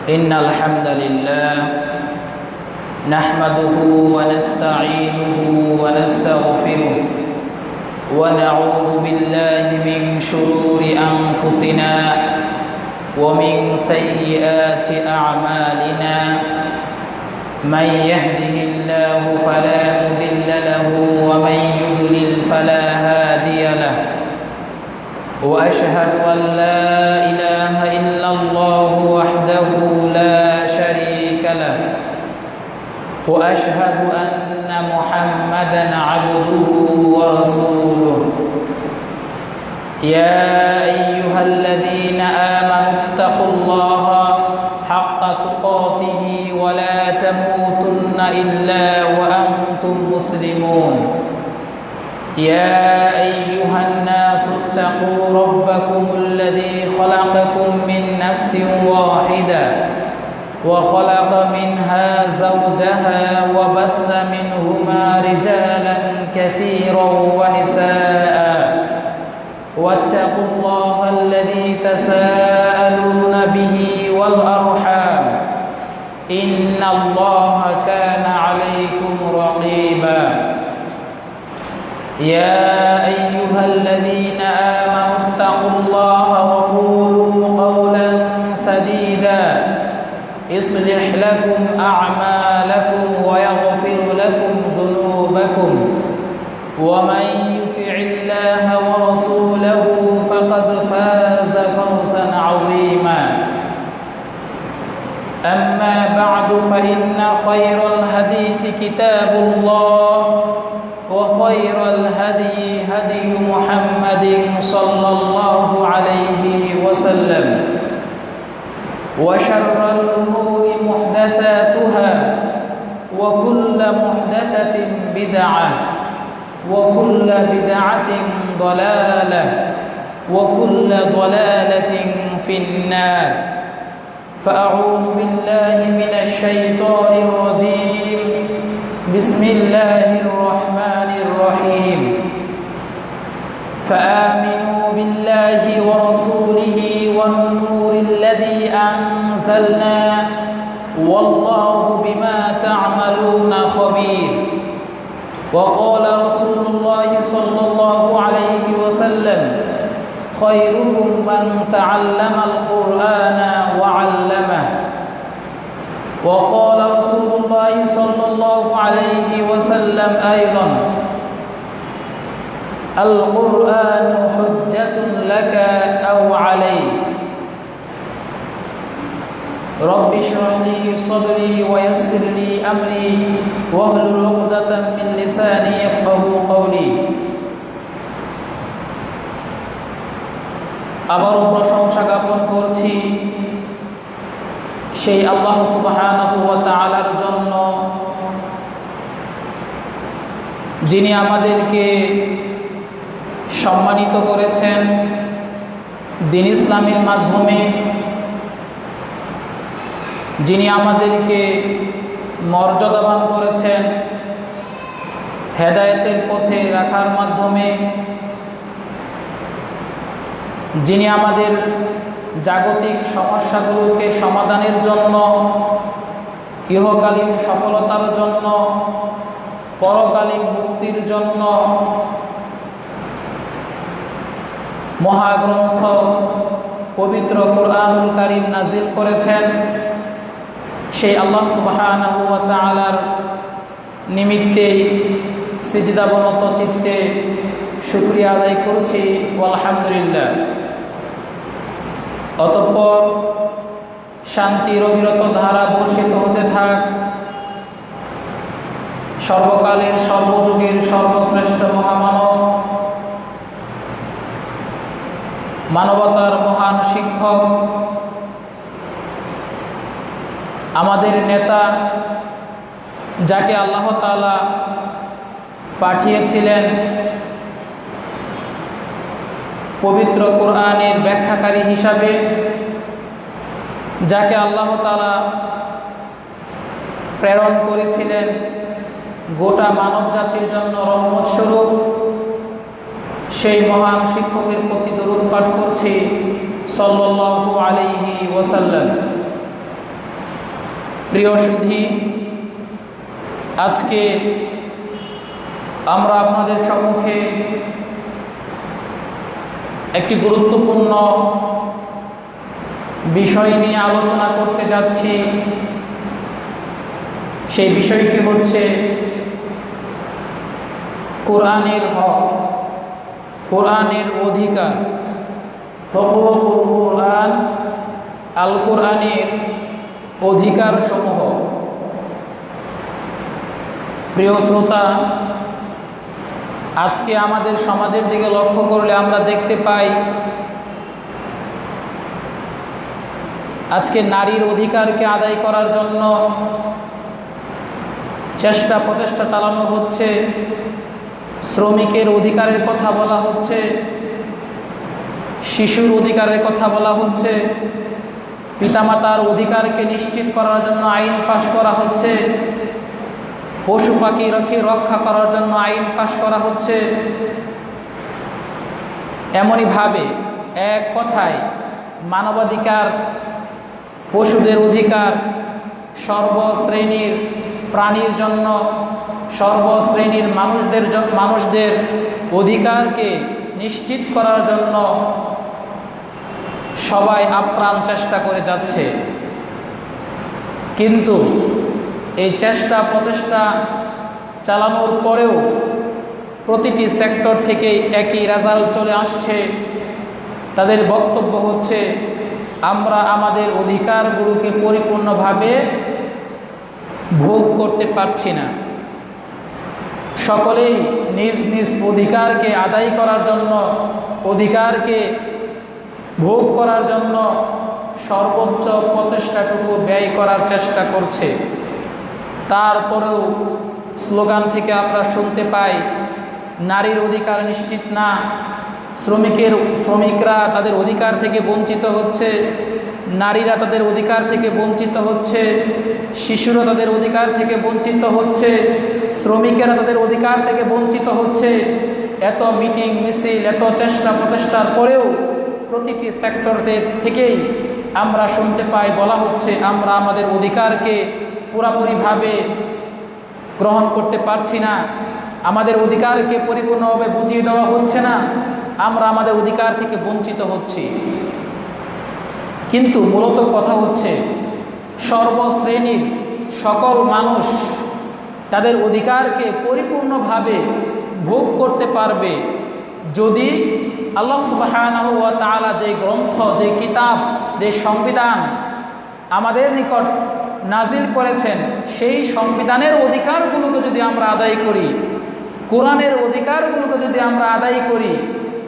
إن الحمد لله نحمده ونستعينه ونستغفره ونعوذ بالله من شرور أنفسنا ومن سيئات أعمالنا من يهده الله فلا مضل له ومن يضلل فلا هادي له وأشهد أن لا إله إلا الله وحده لا شريك له وأشهد أن محمدًا عبده ورسوله يا أيها الذين آمنوا اتقوا الله حق تقاته ولا تموتن إلا وأنتم مسلمون يا أيها الناس اتقوا ربكم الذي خلقكم من نفس واحدة وخلق منها زوجها وبث منهما رجالا كثيرا ونساء واتقوا الله الذي تساءلون به والأرحام إن الله كان عليكم رقيبا يا أيها الذين آمنوا اتقوا الله وقولوا قولا سديدا يصلح لكم أعمالكم ويغفر لكم ذنوبكم ومن يطع الله ورسوله فقد فاز فوزا عظيما أما بعد فإن خير الحديث كتاب الله وخير الهدي هدي محمد صلى الله عليه وسلم وشر الأمور محدثاتها وكل محدثة بدعة وكل بدعة ضلالة وكل ضلالة في النار فأعوذ بالله من الشيطان الرجيم بسم الله الرحمن الرحيم فآمنوا بالله ورسوله والنور الذي أنزلنا والله بما تعملون خبير وقال رسول الله صلى الله عليه وسلم خيركم من تعلم القرآن وعلمه وقال رسول الله صلى الله عليه وسلم أيضا القرآن حجة لك أو عليك رب اشرح لي صدري ويسر لي أمري واحلل عقدة من لساني يفقهوا قولي আবারও প্রশংসা জ্ঞাপন করছি সেই আল্লাহ সুবহানাহু ওয়া তাআলার জন্য যিনি আমাদেরকে সম্মানিত করেছেন দ্বীন ইসলামের মাধ্যমে, যিনি আমাদেরকে মর্যাদাবান করেছেন হেদায়েতের পথে রাখার মাধ্যমে, যিনি আমাদের জাগতিক সমস্যাগুলোকে সমাধানের জন্য, ইহকালীন সফলতার জন্য, পরকালীন মুক্তির জন্য মহাগ্রন্থ পবিত্র কুরআনুল কারীম নাজিল করেছেন, সেই আল্লাহ সুবহানাহু ওয়া তাআলার নিমিত্তেই সিজদাবনত চিত্তে শুকরিয়া আদায় করছি আলহামদুলিল্লাহ। অতঃপর শান্তির অবিরত ধারা বর্ষিত হতে থাক সর্বকালের সর্বযুগের সর্বশ্রেষ্ঠ মহামানব, মানবতার মহান শিক্ষক, আমাদের নেতা, যাকে আল্লাহ তাআলা পাঠিয়েছিলেন পবিত্র কোরআনের ব্যাখ্যাকারী হিসাবে, যাকে আল্লাহ তাআলা প্রেরণ করেছিলেন গোটা মানব জাতির জন্য রহমত স্বরূপ, সেই মহান শিক্ষকের প্রতি দরুদ পাঠ করছি সাল্লাল্লাহু আলাইহি ওয়াসাল্লাম। প্রিয় সুধী, আজকে আমরা আপনাদের সম্মুখে একটি গুরুত্বপূর্ণ বিষয় নিয়ে আলোচনা করতে যাচ্ছি। সেই বিষয়টি হচ্ছে কোরআনের হক, কোরআনের অধিকার, হুকুকুল কোরআন, আল কোরআনের অধিকার সমূহ। প্রিয় শ্রোতা, আজকে আমাদের সমাজের দিকে লক্ষ্য করলে আমরা দেখতে পাই আজকে নারীর অধিকারকে আদায় করার জন্য প্রচেষ্টা চালানো হচ্ছে। শ্রমিকের অধিকারের কথা বলা হচ্ছে, শিশুর অধিকারের কথা বলা হচ্ছে, পিতামাতার অধিকারকে নিশ্চিত করার জন্য আইন পাশ করা হচ্ছে, পশু পাখিকে রক্ষা করার জন্য আইন পাশ করা হচ্ছে। এমনইভাবে এক কথায় মানবাধিকার, পশুদের অধিকার, সর্বশ্রেণীর প্রাণীর জন্য, সর্বশ্রেণীর মানুষদের অধিকারকে নিশ্চিত করার জন্য সবাই আপ্রাণ চেষ্টা করে যাচ্ছে। কিন্তু এই প্রচেষ্টা চালানোর পরেও প্রতিটি সেক্টর থেকে একই রেজাল্ট চলে আসছে। তাদের বক্তব্য হচ্ছে, আমরা আমাদের অধিকারগুলোকে পরিপূর্ণভাবে ভোগ করতে পারছি না। সকলেই নিজ নিজ অধিকারকে আদায় করার জন্য, অধিকারকে ভোগ করার জন্য সর্বোচ্চ প্রচেষ্টাটুকু ব্যয় করার চেষ্টা করছে। তারপরেও স্লোগান থেকে আমরা শুনতে পাই, নারীর অধিকার নিশ্চিত না, শ্রমিকরা তাদের অধিকার থেকে বঞ্চিত হচ্ছে, নারীরা তাদের অধিকার থেকে বঞ্চিত হচ্ছে, শিশুরা তাদের অধিকার থেকে বঞ্চিত হচ্ছে, শ্রমিকেরা তাদের অধিকার থেকে বঞ্চিত হচ্ছে। এত মিটিং মিছিল, এত প্রচেষ্টার পরেও প্রতিটি সেক্টর থেকেই আমরা শুনতে পাই, বলা হচ্ছে আমরা আমাদের অধিকারকে পুরোপুরিভাবে গ্রহণ করতে পারছি না, আমাদের অধিকারকে পরিপূর্ণভাবে বুঝিয়ে দেওয়া হচ্ছে না, আমরা আমাদের অধিকার থেকে বঞ্চিত হচ্ছি। কিন্তু মূলত কথা হচ্ছে, সর্বশ্রেণীর সকল মানুষ তাদের অধিকারকে পরিপূর্ণভাবে ভোগ করতে পারবে যদি আল্লাহ সুবহানাহু ওয়া তাআলা যে গ্রন্থ, যে কিতাব, যে সংবিধান আমাদের নিকট নাজিল করেছেন, সেই সংবিধানের অধিকারগুলোকে যদি আমরা আদায় করি, কোরআনের অধিকারগুলোকে যদি আমরা আদায় করি,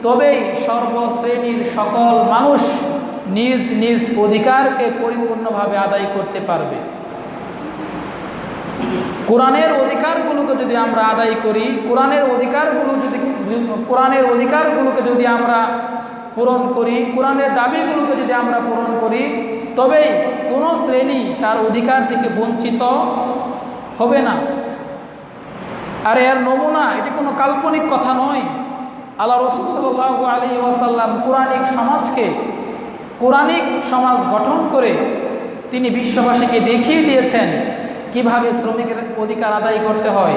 তবেই সর্বশ্রেণীর সকল মানুষ নিজ নিজ অধিকারকে পরিপূর্ণভাবে আদায় করতে পারবে। কোরআনের অধিকারগুলোকে যদি আমরা আদায় করি, কোরআনের অধিকারগুলোকে যদি আমরা পূরণ করি, কোরআনের দাবিগুলোকে যদি আমরা পূরণ করি, তবেই কোনো শ্রেণী তার অধিকার থেকে বঞ্চিত হবে না। আর এর নমুনা, এটি কোনো কাল্পনিক কথা নয়। আল্লাহ রাসূল সাল্লাল্লাহু আলাইহি ওয়াসাল্লাম কোরআনিক সমাজ গঠন করে তিনি বিশ্ববাসীকে দেখিয়ে দিয়েছেন কিভাবে শ্রমিকের অধিকার আদায় করতে হয়,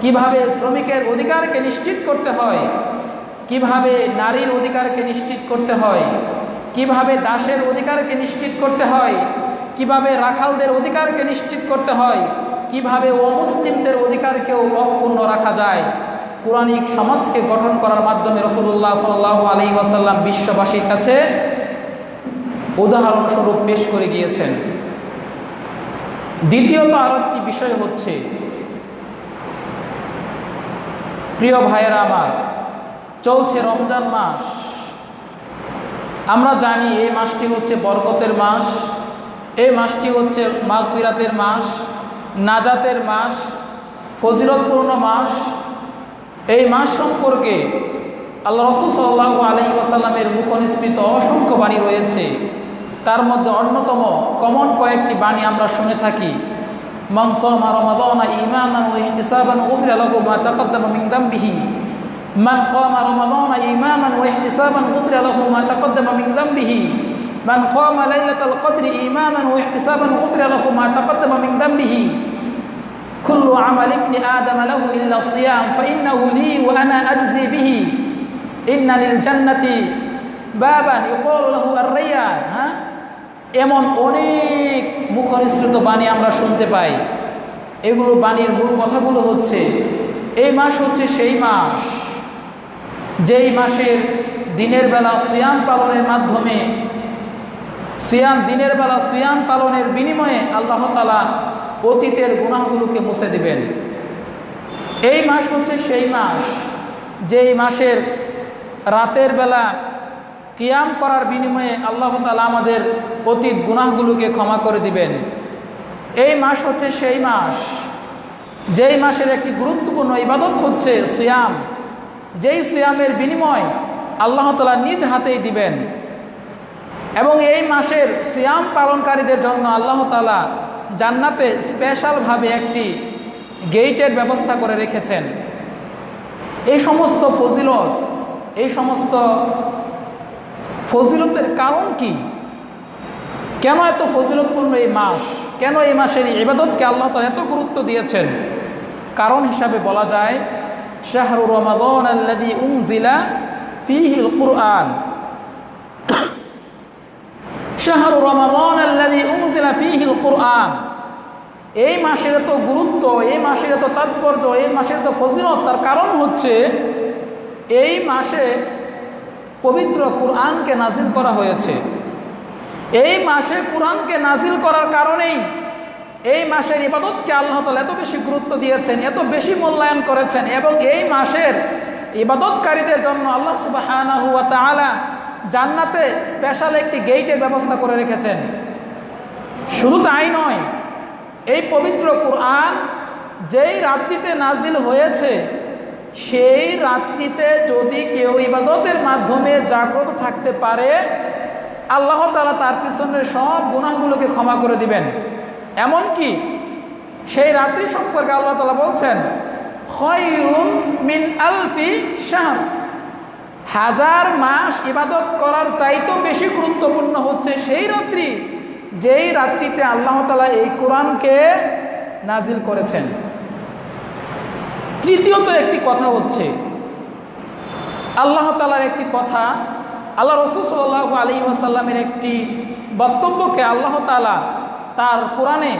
কিভাবে শ্রমিকের অধিকারকে নিশ্চিত করতে হয়, কিভাবে নারীর অধিকারকে নিশ্চিত করতে হয়, কিভাবে দাসের অধিকারকে নিশ্চিত করতে হয়, কিভাবে রাখালদের অধিকারকে নিশ্চিত করতে হয়, কিভাবে অমুসলিমদের অধিকারকেও অক্ষুণ্ণ রাখা যায়। কোরআনিক সমাজকে গঠন করার মাধ্যমে রাসূলুল্লাহ সাল্লাল্লাহু আলাইহি ওয়াসাল্লাম বিশ্ববাসীর কাছে উদাহরণস্বরূপ পেশ করে গিয়েছেন। দ্বিতীয়ত আরো একটি বিষয় হচ্ছে, প্রিয় ভাইয়েরা আমার, চলছে রমজান মাস। আমরা জানি এই মাসটি হচ্ছে বরকতের মাস, এই মাসটি হচ্ছে মাগফিরাতের মাস, নাজাতের মাস, ফজিলতপূর্ণ মাস। এই মাস সম্পর্কে আল্লাহ রাসূল সাল্লাল্লাহু আলাইহি ওয়াসাল্লামের মুখনিসৃত অসংখ্য বাণী রয়েছে। তার মধ্যে অন্যতম কমন কয়েকটি বাণী আমরা শুনে থাকি। মান সামা রমাদানা ঈমানান ওয়া ইহতিসাবান গুফিরা লাহু মা তাকাদ্দামা মিন যামবিহি, মান কামা রমাদানা ঈমানান ওয়া ইহতিসাবান গুফিরা লাহু মা তাকাদ্দামা মিন যামবিহি, মান কামা লাইলাতাল কদরি ঈমানান ওয়া ইহতিসাবান গুফিরা লাহু মা তাকাদ্দামা মিন যামবিহি কুল্লু আমাল ইবনি আদম লাহু ইল্লা সিয়াম ফাইন্নাহু লি ওয়া আনা আজজি বিহি ইন্না লিল জান্নাতি বাবান ইউকালু লাহু আর-রায়্যান। হ্যাঁ, এমন অনেক মুখনিসৃত বাণী আমরা শুনতে পাই। এগুলো বাণীর মূল কথাগুলো হচ্ছে এই মাস হচ্ছে সেই মাস যেই মাসের দিনের বেলা সিয়াম পালনের মাধ্যমে দিনের বেলা সিয়াম পালনের বিনিময়ে আল্লাহ তাআলা অতীতের গুনাহগুলোকে মুছে দিবেন। এই মাস হচ্ছে সেই মাস যেই মাসের রাতের বেলা কিয়াম করার বিনিময়ে আল্লাহ তাআলা আমাদের অতীত গুনাহগুলোকে ক্ষমা করে দিবেন। এই মাস হচ্ছে সেই মাস যেই মাসের একটি গুরুত্বপূর্ণ ইবাদত হচ্ছে সিয়াম, যেই সিয়ামের বিনিময় আল্লাহ তাআলা নিজ হাতেই দিবেন। এবং এই মাসের সিয়াম পালনকারীদের জন্য আল্লাহ তাআলা জান্নাতে স্পেশালভাবে একটি গেটের ব্যবস্থা করে রেখেছেন। এই সমস্ত ফজিলত, এই সমস্ত ফজিলতের কারণ কি? কেন এত ফজিলতপূর্ণ এই মাস? কেন এই মাসের ইবাদতকে আল্লাহ তাআলা এত গুরুত্ব দিয়েছেন? কারণ হিসাবে বলা যায় শাহরু রমাদান আল্লাযী উনজিলা ফীহিল কুরআন, শাহরু রমাদান আল্লাযী উনজিলা ফীহিল কুরআন। এই মাসের এত গুরুত্ব, এই মাসের এত তাৎপর্য, এই মাসের এত ফজিলত, তার কারণ হচ্ছে এই মাসে পবিত্র কুরআনকে নাজিল করা হয়েছে। এই মাসে কুরআনকে নাজিল করার কারণেই এই মাসের ইবাদতকে আল্লাহ তাআলা এত বেশি গুরুত্ব দিয়েছেন, এত বেশি মূল্যায়ন করেছেন। এবং এই মাসের ইবাদতকারীদের জন্য আল্লাহ সুবহানাহু ওয়া তাআলা জান্নাতে স্পেশাল একটি গেটের ব্যবস্থা করে রেখেছেন। শুধু তাই নয়, এই পবিত্র কুরআন যেই রাত্রিতে নাজিল হয়েছে, সেই রাত্রিতে যদি কেউ ইবাদতের মাধ্যমে জাগ্রত থাকতে পারে, আল্লাহ তাআলা তার পিছনের সব গুনাহগুলোকে ক্ষমা করে দিবেন। এমনকি সেই রাত্রি সম্পর্কে আল্লাহ তাআলা বলছেন খায়রুন মিন আলফি শাহর, হাজার মাস ইবাদত করার চাইতেও বেশি গুরুত্বপূর্ণ হচ্ছে সেই রাত্রি যেই রাত্রিতে আল্লাহ তাআলা এই কোরআনকে নাজিল করেছেন। তৃতীয়ত একটি কথা হচ্ছে আল্লাহ তাআলার একটি কথা, আল্লাহ রাসূল সাল্লাল্লাহু আলাইহি ওয়াসাল্লামের একটি বক্তব্যকে আল্লাহ তাআলা তার কোরআনে,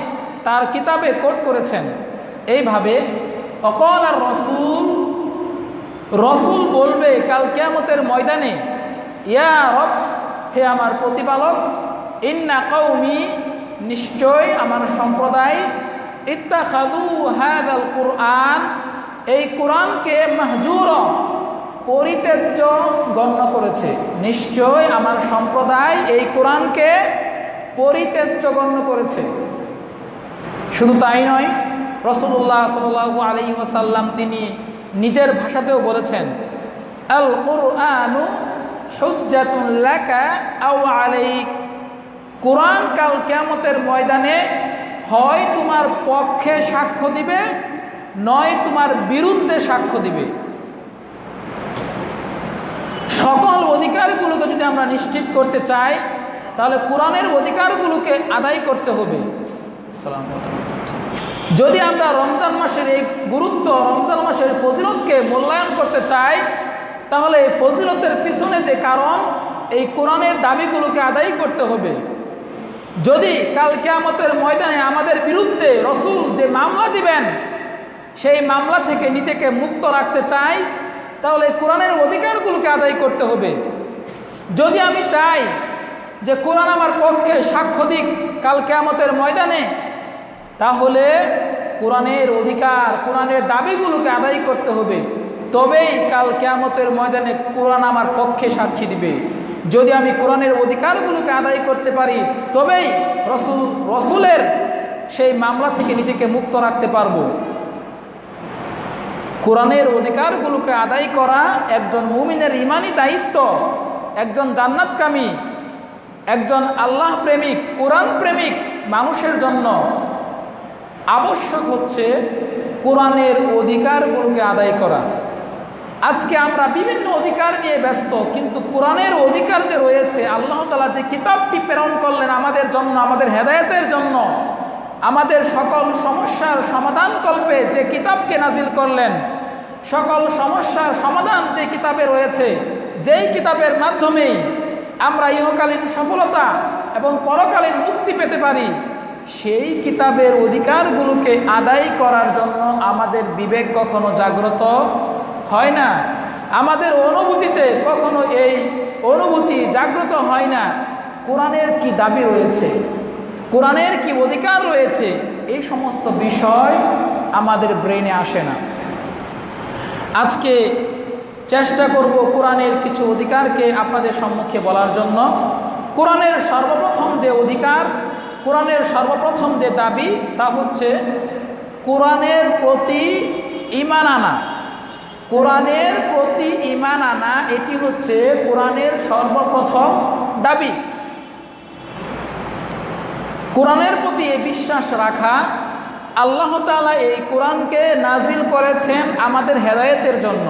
তার কিতাবে কোট করেছেন এইভাবে, অকাল আর রসুল, রসুল বলবে কাল কিয়ামতের ময়দানে, ইয়া রব, হে আমার প্রতিপালক, ইন্না কওমি, নিশ্চয় আমার সম্প্রদায়, ইত্তাখাযু হাযাল কুরআন, এই কোরআনকে মাহজুরা, পরিত্যাজ্য গণ্য করেছে। নিশ্চয় আমার সম্প্রদায় এই কোরআনকে পরিত্যাজ্য গণ্য করেছে। শুধু তাই নয়, রাসূলুল্লাহ সাল্লাল্লাহু আলাইহি ওয়াসাল্লাম তিনি নিজের ভাষাতেও বলেছেন, আল কুরআনু হুজ্জাতুন লাকা আও আলাইক, কোরআন কাল কিয়ামতের ময়দানে হয় তোমার পক্ষে সাক্ষ্য দিবে, নয় তোমার বিরুদ্ধে সাক্ষ্য দিবে। সকল অধিকারগুলোকে যদি আমরা নিশ্চিত করতে চাই, তাহলে কোরআনের অধিকারগুলোকে আদায় করতে হবে। যদি আমরা রমজান মাসের এই গুরুত্ব, রমজান মাসের ফজিলতকে মূল্যায়ন করতে চাই, তাহলে এই ফজিলতের পিছনে যে কারণ, এই কোরআনের দাবিগুলোকে আদায় করতে হবে। যদি কাল কিয়ামতের ময়দানে আমাদের বিরুদ্ধে রসুল যে মামলা দিবেন, সেই মামলা থেকে নিজেকে মুক্ত রাখতে চাই, তাহলে কোরআনের অধিকারগুলোকে আদায় করতে হবে। যদি আমি চাই যে কোরআন আমার পক্ষে সাক্ষ্য দিক কাল কিয়ামতের ময়দানে, তাহলে কোরআনের অধিকার, কোরআনের দাবিগুলোকে আদায় করতে হবে। তবেই কাল কিয়ামতের ময়দানে কোরআন আমার পক্ষে সাক্ষী দিবে। যদি আমি কোরআনের অধিকারগুলোকে আদায় করতে পারি, তবেই রসুলের সেই মামলা থেকে নিজেকে মুক্ত রাখতে পারবো। কোরআনের অধিকারগুলোকে আদায় করা একজন মুমিনের ঈমানি দায়িত্ব। একজন জান্নাতকামী, একজন আল্লাহ প্রেমিক, কোরআন প্রেমিক মানুষের জন্য আবশ্যক হচ্ছে কোরআনের অধিকারগুলোকে আদায় করা। আজকে আমরা বিভিন্ন অধিকার নিয়ে ব্যস্ত, কিন্তু কোরআনের অধিকার যে রয়েছে, আল্লাহ তাআলা যে কিতাবটি প্রেরণ করলেন আমাদের জন্য, আমাদের হেদায়েতের জন্য, আমাদের সকল সমস্যার সমাধান কল্পে যে কিতাবকে নাজিল করলেন, সকল সমস্যার সমাধান যে কিতাবে রয়েছে, যেই কিতাবের মাধ্যমেই আমরা ইহকালীন সফলতা এবং পরকালীন মুক্তি পেতে পারি, সেই কিতাবের অধিকারগুলোকে আদায় করার জন্য আমাদের বিবেক কখনো জাগ্রত হয় না, আমাদের অনুভূতিতে কখনো এই অনুভূতি জাগ্রত হয় না কোরআনের কি দাবি রয়েছে, কোরআনের কি অধিকার রয়েছে, এই সমস্ত বিষয় আমাদের ব্রেনে আসে না। আজকে চেষ্টা করব কোরআনের কিছু অধিকারকে আপনাদের সম্মুখে বলার জন্য। কোরআনের সর্বপ্রথম যে অধিকার, কোরআনের সর্বপ্রথম যে দাবি, তা হচ্ছে কোরআনের প্রতি ঈমান আনা। কোরআনের প্রতি ঈমান আনা, এটি হচ্ছে কোরআনের সর্বপ্রথম দাবি। কোরআনের প্রতি এই বিশ্বাস রাখা, আল্লাহ তাআলা এই কোরআনকে নাজিল করেছেন আমাদের হেদায়েতের জন্য।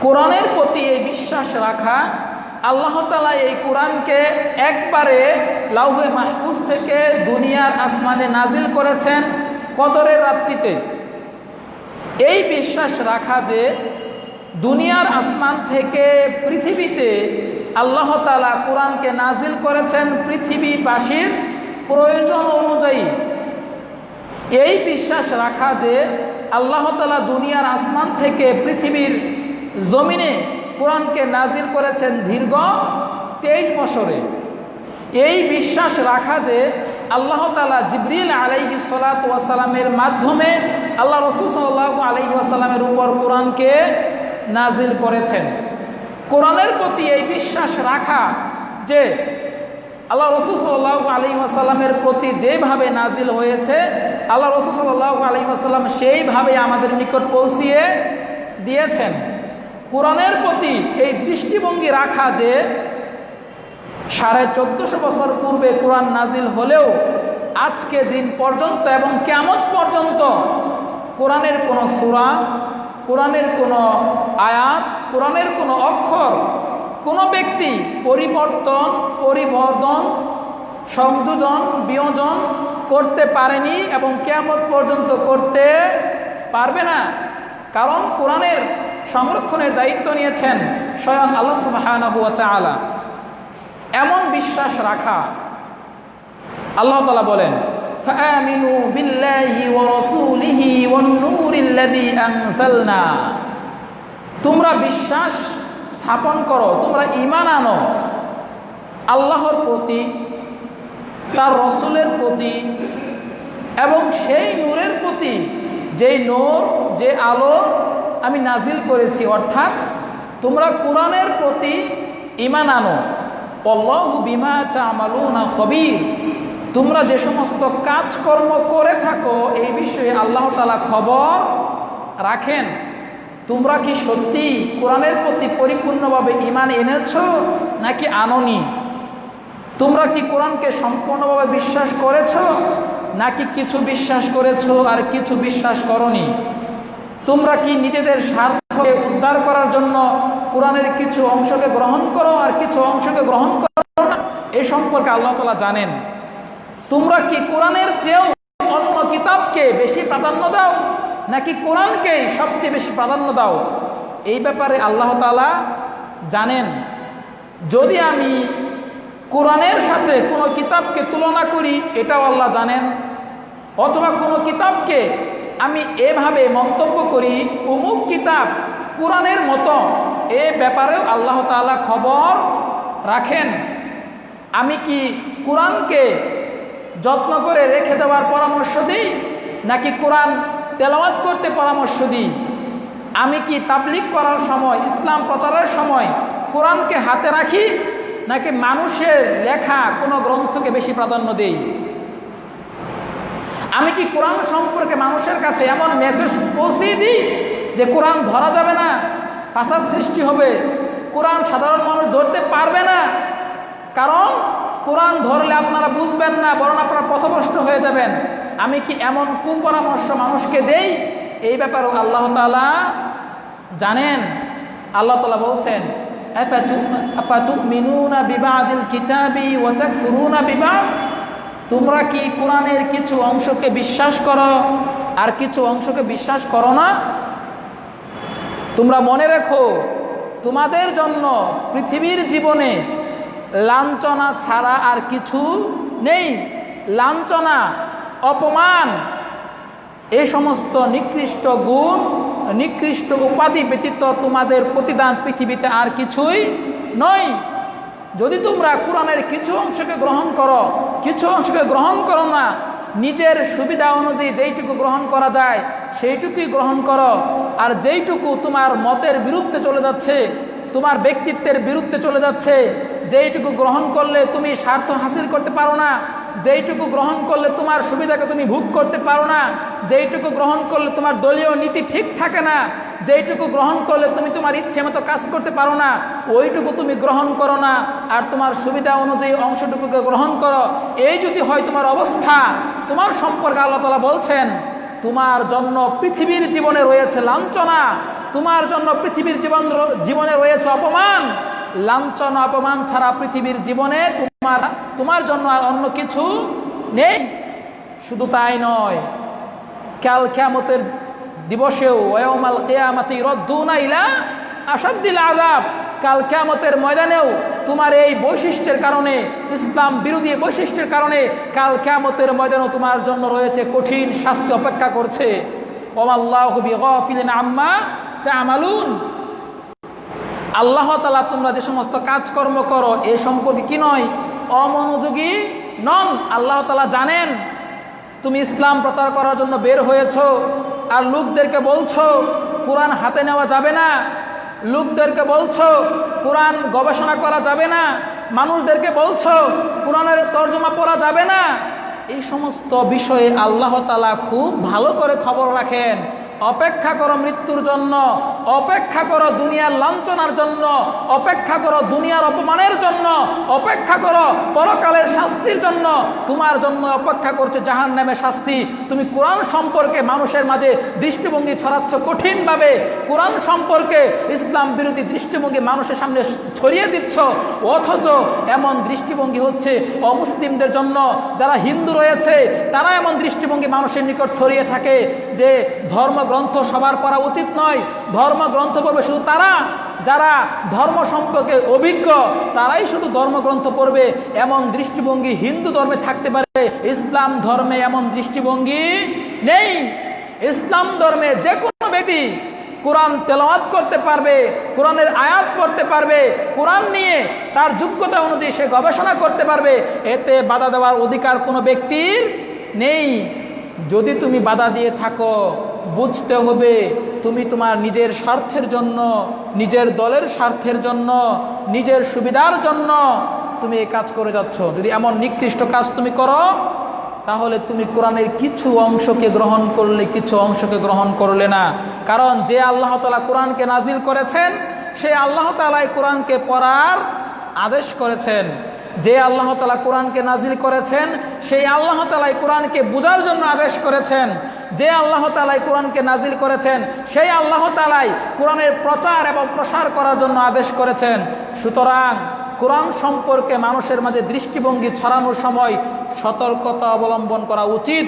কোরআনের প্রতি এই বিশ্বাস রাখা, আল্লাহ তাআলা এই কোরআনকে একবারে লাউহে মাহফুজ থেকে দুনিয়ার আসমানে নাজিল করেছেন কদরের রাত্রিতে। এই বিশ্বাস রাখা যে দুনিয়ার আসমান থেকে পৃথিবীতে আল্লাহ তাআলা কোরআনকে নাজিল করেছেন পৃথিবীবাসীর প্রয়োজন অনুযায়ী। এই বিশ্বাস রাখা যে আল্লাহ তাআলা দুনিয়ার আসমান থেকে পৃথিবীর জমিনে কোরআনকে নাজিল করেছেন দীর্ঘ 23 বছরে। এই বিশ্বাস রাখা যে আল্লাহ তাআলা জিবরিল আলাইহিস সালাতু ওয়াস সালামের মাধ্যমে আল্লাহ রাসূল সাল্লাল্লাহু আলাইহি ওয়াসাল্লামের উপর কোরআনকে নাজিল করেছেন। কোরআনের প্রতি এই বিশ্বাস রাখা যে আল্লাহ রাসূল সাল্লাল্লাহু আলাইহি ওয়াসাল্লামের প্রতি যেভাবে নাজিল হয়েছে, আল্লাহ রাসূল সাল্লাল্লাহু আলাইহি ওয়াসাল্লাম সেইভাবে আমাদের নিকট পৌঁছিয়ে দিয়েছেন। কোরআনের প্রতি এই দৃষ্টিভঙ্গি রাখা যে 1450 বছর পূর্বে কোরআন নাজিল হলেও আজকে দিন পর্যন্ত এবং কিয়ামত পর্যন্ত কোরআনের কোনো সূরা, কোরআনের কোনো আয়াত, কোরআনের কোনো অক্ষর কোনো ব্যক্তি পরিবর্তন, সংযোজন, বিয়োজন করতে পারেনি এবং কিয়ামত পর্যন্ত করতে পারবে না। কারণ কোরআনের সংরক্ষণের দায়িত্ব নিয়েছেন স্বয়ং আল্লাহ সুবহানাহু ওয়া তাআলা। এমন বিশ্বাস রাখা, আল্লাহ তাআলা বলেন, ফাআমিনু বিল্লাহি ওয়া রাসূলিহি ওয়ান নূরিল্লাযী আনজালনা। তোমরা বিশ্বাস স্থাপন করো, তোমরা ঈমান আনো আল্লাহর প্রতি, তার রসুলের প্রতি এবং সেই নূরের প্রতি, যেই নূর, যে আলো আমি নাজিল করেছি। অর্থাৎ তোমরা কোরআনের প্রতি ঈমান আনো। আল্লাহু বিমা তা'মালুনা খবীর। তোমরা যে সমস্ত কাজকর্ম করে থাকো এই বিষয়ে আল্লাহ তাআলা খবর রাখেন। তোমরা কি সত্যি কোরআনের প্রতি পরিপূর্ণভাবে ঈমান এনেছো নাকি আনোনি? তোমরা কি কোরআনকে সম্পূর্ণভাবে বিশ্বাস করেছো নাকি কিছু বিশ্বাস করেছো আর কিছু বিশ্বাস করনি? তোমরা কি নিজেদের স্বার্থকে উদ্ধার করার জন্য কোরআনের কিছু অংশকে গ্রহণ করো আর কিছু অংশকে গ্রহণ করো না? এই সম্পর্কে আল্লাহ তাআলা জানেন। তোমরা কি কোরআনের চেয়েও অন্য কিতাবকে বেশি প্রাধান্য দাও নাকি কোরআনকেই সবচেয়ে বেশি প্রাধান্য দাও? এই ব্যাপারে আল্লাহ তাআলা জানেন। যদি আমি কোরআনের সাথে কোনো কিতাবকে তুলনা করি, এটাও আল্লাহ জানেন। অথবা কোনো কিতাবকে আমি এভাবে মন্তব্য করি অমুক কিতাব কোরআনের মতো, এ ব্যাপারেও আল্লাহ তাআলা খবর রাখেন। আমি কি কোরআনকে যত্ন করে রেখে দেওয়ার পরামর্শ দিই নাকি কোরআন তেলাওয়াত করতে পরামর্শ দিই? আমি কি তাবলীগ করার সময়, ইসলাম প্রচারের সময় কোরআনকে হাতে রাখি নাকি মানুষের লেখা কোনো গ্রন্থকে বেশি প্রাধান্য দেই? আমি কি কোরআন সম্পর্কে মানুষের কাছে এমন মেসেজ পৌঁছিয়ে দিই যে কোরআন ধরা যাবে না, ফাসাদ সৃষ্টি হবে, কোরআন সাধারণ মানুষ ধরতে পারবে না, কারণ কোরআন ধরলে আপনারা বুঝবেন না, বরং আপনারা পথভ্রষ্ট হয়ে যাবেন? আমি কি এমন কুপরামর্শ মানুষকে দেই? এই ব্যাপারেও আল্লাহ তাআলা জানেন আল্লাহ তাআলা বলছেন আফাতুমিনুনা বিবাদিল কিতাবি ওয়া তাকফুরুনা বিবাদ, তোমরা কি কোরআনের কিছু অংশকে বিশ্বাস করো আর কিছু অংশকে বিশ্বাস করো না? তোমরা মনে রেখো, তোমাদের জন্য পৃথিবীর জীবনে লাঞ্ছনা ছাড়া আর কিছু নেই। লাঞ্ছনা, অপমান, এই সমস্ত নিকৃষ্ট গুণ, নিকৃষ্ট উপাধি ব্যতীত তোমাদের প্রতিদান পৃথিবীতে আর কিছুই নয়। যদি তোমরা কোরআনের কিছু অংশকে গ্রহণ করো, কিছু অংশকে গ্রহণ করো না, নিজের সুবিধা অনুযায়ী যেইটুকু গ্রহণ করা যায় সেইটুকুই গ্রহণ করো, আর যেইটুকু তোমার মতের বিরুদ্ধে চলে যাচ্ছে, তোমার ব্যক্তিত্বের বিরুদ্ধে চলে যাচ্ছে, যেইটুকু গ্রহণ করলে তুমি স্বার্থ হাসিল করতে পারো না, যেইটুকু গ্রহণ করলে তোমার সুবিধাকে তুমি ভোগ করতে পারো না, যেইটুকু গ্রহণ করলে তোমার দলীয় নীতি ঠিক থাকে না, যেইটুকু গ্রহণ করলে তুমি তোমার ইচ্ছে মতো কাজ করতে পারো না, ওইটুকু তুমি গ্রহণ করো না, আর তোমার সুবিধা অনুযায়ী অংশটুকুকে গ্রহণ করো। এই যদি হয় তোমার অবস্থা, তোমার সম্পর্কে আল্লাহ তাআলা বলছেন তোমার জন্য পৃথিবীর জীবনে রয়েছে লাঞ্ছনা, তোমার জন্য পৃথিবীর জীবনে রয়েছে অপমান। লাঞ্ছনা অপমান ছাড়া পৃথিবীর জীবনে তোমার জন্য আর অন্য কিছু নেই। শুধু তাই নয়, কাল কিয়ামতের দিবসেও ওয়াউমাল কিয়ামাতি ইরদ্দুনা ইলা আশাদ্দিল আযাব, কাল কিয়ামতের ময়দানেও তোমার এই বৈশিষ্ট্যের কারণে, ইসলাম বিরোধী বৈশিষ্ট্যের কারণে কাল কিয়ামতের ময়দানেও তোমার জন্য রয়েছে কঠিন শাস্তি অপেক্ষা করছে। ওয়াল্লাহু বিগাফিলিন আম্মা তা'মালুন, আল্লাহ তাআলা তোমরা যে সমস্ত কাজকর্ম করো এ সম্পর্কে কি নয়, অমনোযোগী নন। আল্লাহ তাআলা জানেন তুমি ইসলাম প্রচার করার জন্য বের হয়েছো, আর লোকদেরকে বলছো কোরআন হাতে নেওয়া যাবে না, লোকদেরকে বলছো কোরআন গবেষণা করা যাবে না, মানুষদেরকে বলছো কোরআনের তর্জমা পড়া যাবে না। এই সমস্ত বিষয়ে আল্লাহ তাআলা খুব ভালো করে খবর রাখেন। অপেক্ষা করো মৃত্যুর জন্য, অপেক্ষা করো দুনিয়ার লাঞ্ছনার জন্য, অপেক্ষা করো দুনিয়ার অপমানের জন্য, অপেক্ষা করো পরকালের শাস্তির জন্য। তোমার জন্য অপেক্ষা করছে জাহান্নামের শাস্তি। তুমি কোরআন সম্পর্কে মানুষের মাঝে দৃষ্টিভঙ্গি ছড়াচ্ছ কঠিনভাবে, কোরআন সম্পর্কে ইসলাম বিরোধী দৃষ্টিভঙ্গি মানুষের সামনে ছড়িয়ে দিচ্ছ, অথচ এমন দৃষ্টিভঙ্গি হচ্ছে অমুসলিমদের জন্য, যারা হিন্দু রয়েছে তারা এমন দৃষ্টিভঙ্গি মানুষের নিকট ছড়িয়ে থাকে যে ধর্মগ্রন্থ সবার পড়া উচিত নয়, ধর্মগ্রন্থ পড়বে শুধু তারা যারা ধর্ম সম্পর্কে অভিজ্ঞ, তারাই শুধু ধর্মগ্রন্থ পড়বে, এমন দৃষ্টিভঙ্গি হিন্দু ধর্মে থাকতে পারে, ইসলাম ধর্মে এমন দৃষ্টিভঙ্গি নেই। ইসলাম ধর্মে যে কোনো ব্যক্তি কোরআন তেলাওয়াত করতে পারবে, কোরআনের আয়াত পড়তে পারবে, কোরআন নিয়ে তার যোগ্যতা অনুযায়ী সে গবেষণা করতে পারবে, এতে বাধা দেওয়ার অধিকার কোনো ব্যক্তির নেই। যদি তুমি বাধা দিয়ে থাকো, বুঝতে হবে তুমি তোমার নিজের স্বার্থের জন্য, নিজের দলের স্বার্থের জন্য, নিজের সুবিধার জন্য তুমি এই কাজ করে যাচ্ছ। যদি এমন নিকৃষ্ট কাজ তুমি করো, তাহলে তুমি কোরআনের কিছু অংশকে গ্রহণ করলে, কিছু অংশকে গ্রহণ করলে না। কারণ যে আল্লাহ তাআলা কোরআনকে নাজিল করেছেন, সেই আল্লাহ তাআলাই কোরআনকে পড়ার আদেশ করেছেন। যে আল্লাহ তাআলা কোরআনকে নাজিল করেছেন, সেই আল্লাহ তাআলাই কোরআনকে বোঝার জন্য আদেশ করেছেন। যে আল্লাহ তাআলাই কোরআনকে নাজিল করেছেন, সেই আল্লাহ তাআলাই কোরআনের প্রচার এবং প্রসার করার জন্য আদেশ করেছেন। সুতরাং কোরআন সম্পর্কে মানুষের মাঝে দৃষ্টিভঙ্গি ছড়ানোর সময় সতর্কতা অবলম্বন করা উচিত।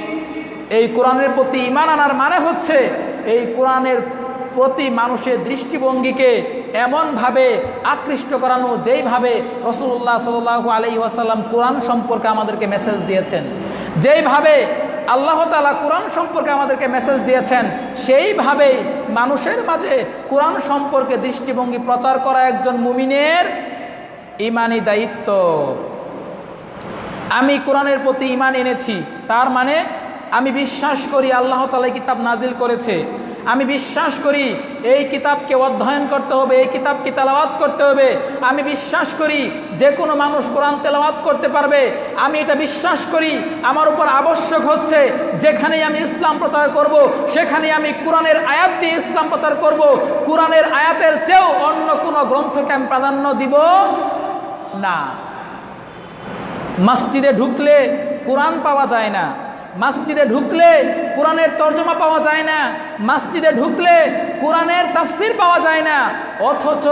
এই কোরআনের প্রতি ঈমান আনার মানে হচ্ছে এই কোরআনের প্রতি মানুষের দৃষ্টিভঙ্গিকে এমনভাবে আকৃষ্ট করানো যেইভাবে রাসূলুল্লাহ সাল্লাল্লাহু আলাইহি ওয়াসাল্লাম কোরআন সম্পর্কে আমাদেরকে মেসেজ দিয়েছেন, যেইভাবে আল্লাহ তাআলা কোরআন সম্পর্কে আমাদেরকে মেসেজ দিয়েছেন, সেইভাবেই মানুষের মাঝে কোরআন সম্পর্কে দৃষ্টিভঙ্গি প্রচার করা একজন মুমিনের ঈমানি দায়িত্ব। আমি কোরআনের প্রতি ঈমান এনেছি, তার মানে আমি বিশ্বাস করি আল্লাহ তাআলা কিতাব নাজিল করেছে, আমি বিশ্বাস করি এই কিতাবকে অধ্যয়ন করতে হবে, এই কিতাবকে তেলাওয়াত করতে হবে, আমি বিশ্বাস করি যে কোনো মানুষ কোরআন তেলাওয়াত করতে পারবে, আমি এটা বিশ্বাস করি। আমার উপর আবশ্যক হচ্ছে যেখানেই আমি ইসলাম প্রচার করব, সেখানেই আমি কোরআনের আয়াত দিয়ে ইসলাম প্রচার করব। কোরআনের আয়াতের চেয়েও অন্য কোনো গ্রন্থকে আমি প্রাধান্য দিব না। মসজিদে ঢুকলে কোরআন পাওয়া যায় না, মসজিদে ঢুকলে কোরআনের তর্জমা পাওয়া যায় না, মসজিদে ঢুকলে কোরআনের তাফসীর পাওয়া যায় না, অথচ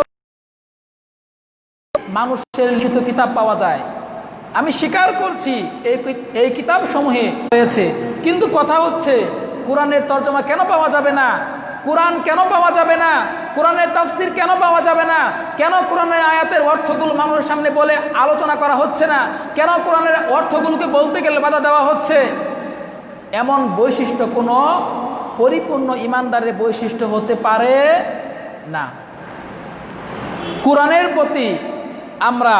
মানুষের লিখিত কিতাব পাওয়া যায়। আমি স্বীকার করছি এই কিতাব সমূহে রয়েছে, কিন্তু কথা হচ্ছে কোরআনের তর্জমা কেন পাওয়া যাবে না? কোরআন কেন পাওয়া যাবে না? কোরআনের তাফসীর কেন পাওয়া যাবে না? কেন কোরআনের আয়াতের অর্থগুলো মানুষের সামনে বলে আলোচনা করা হচ্ছে না? কেন কোরআনের অর্থগুলোকে বলতে গেলে বাধা দেওয়া হচ্ছে? এমন বৈশিষ্ট্য কোনো পরিপূর্ণ ইমানদারের বৈশিষ্ট্য হতে পারে না। কোরআনের প্রতি আমরা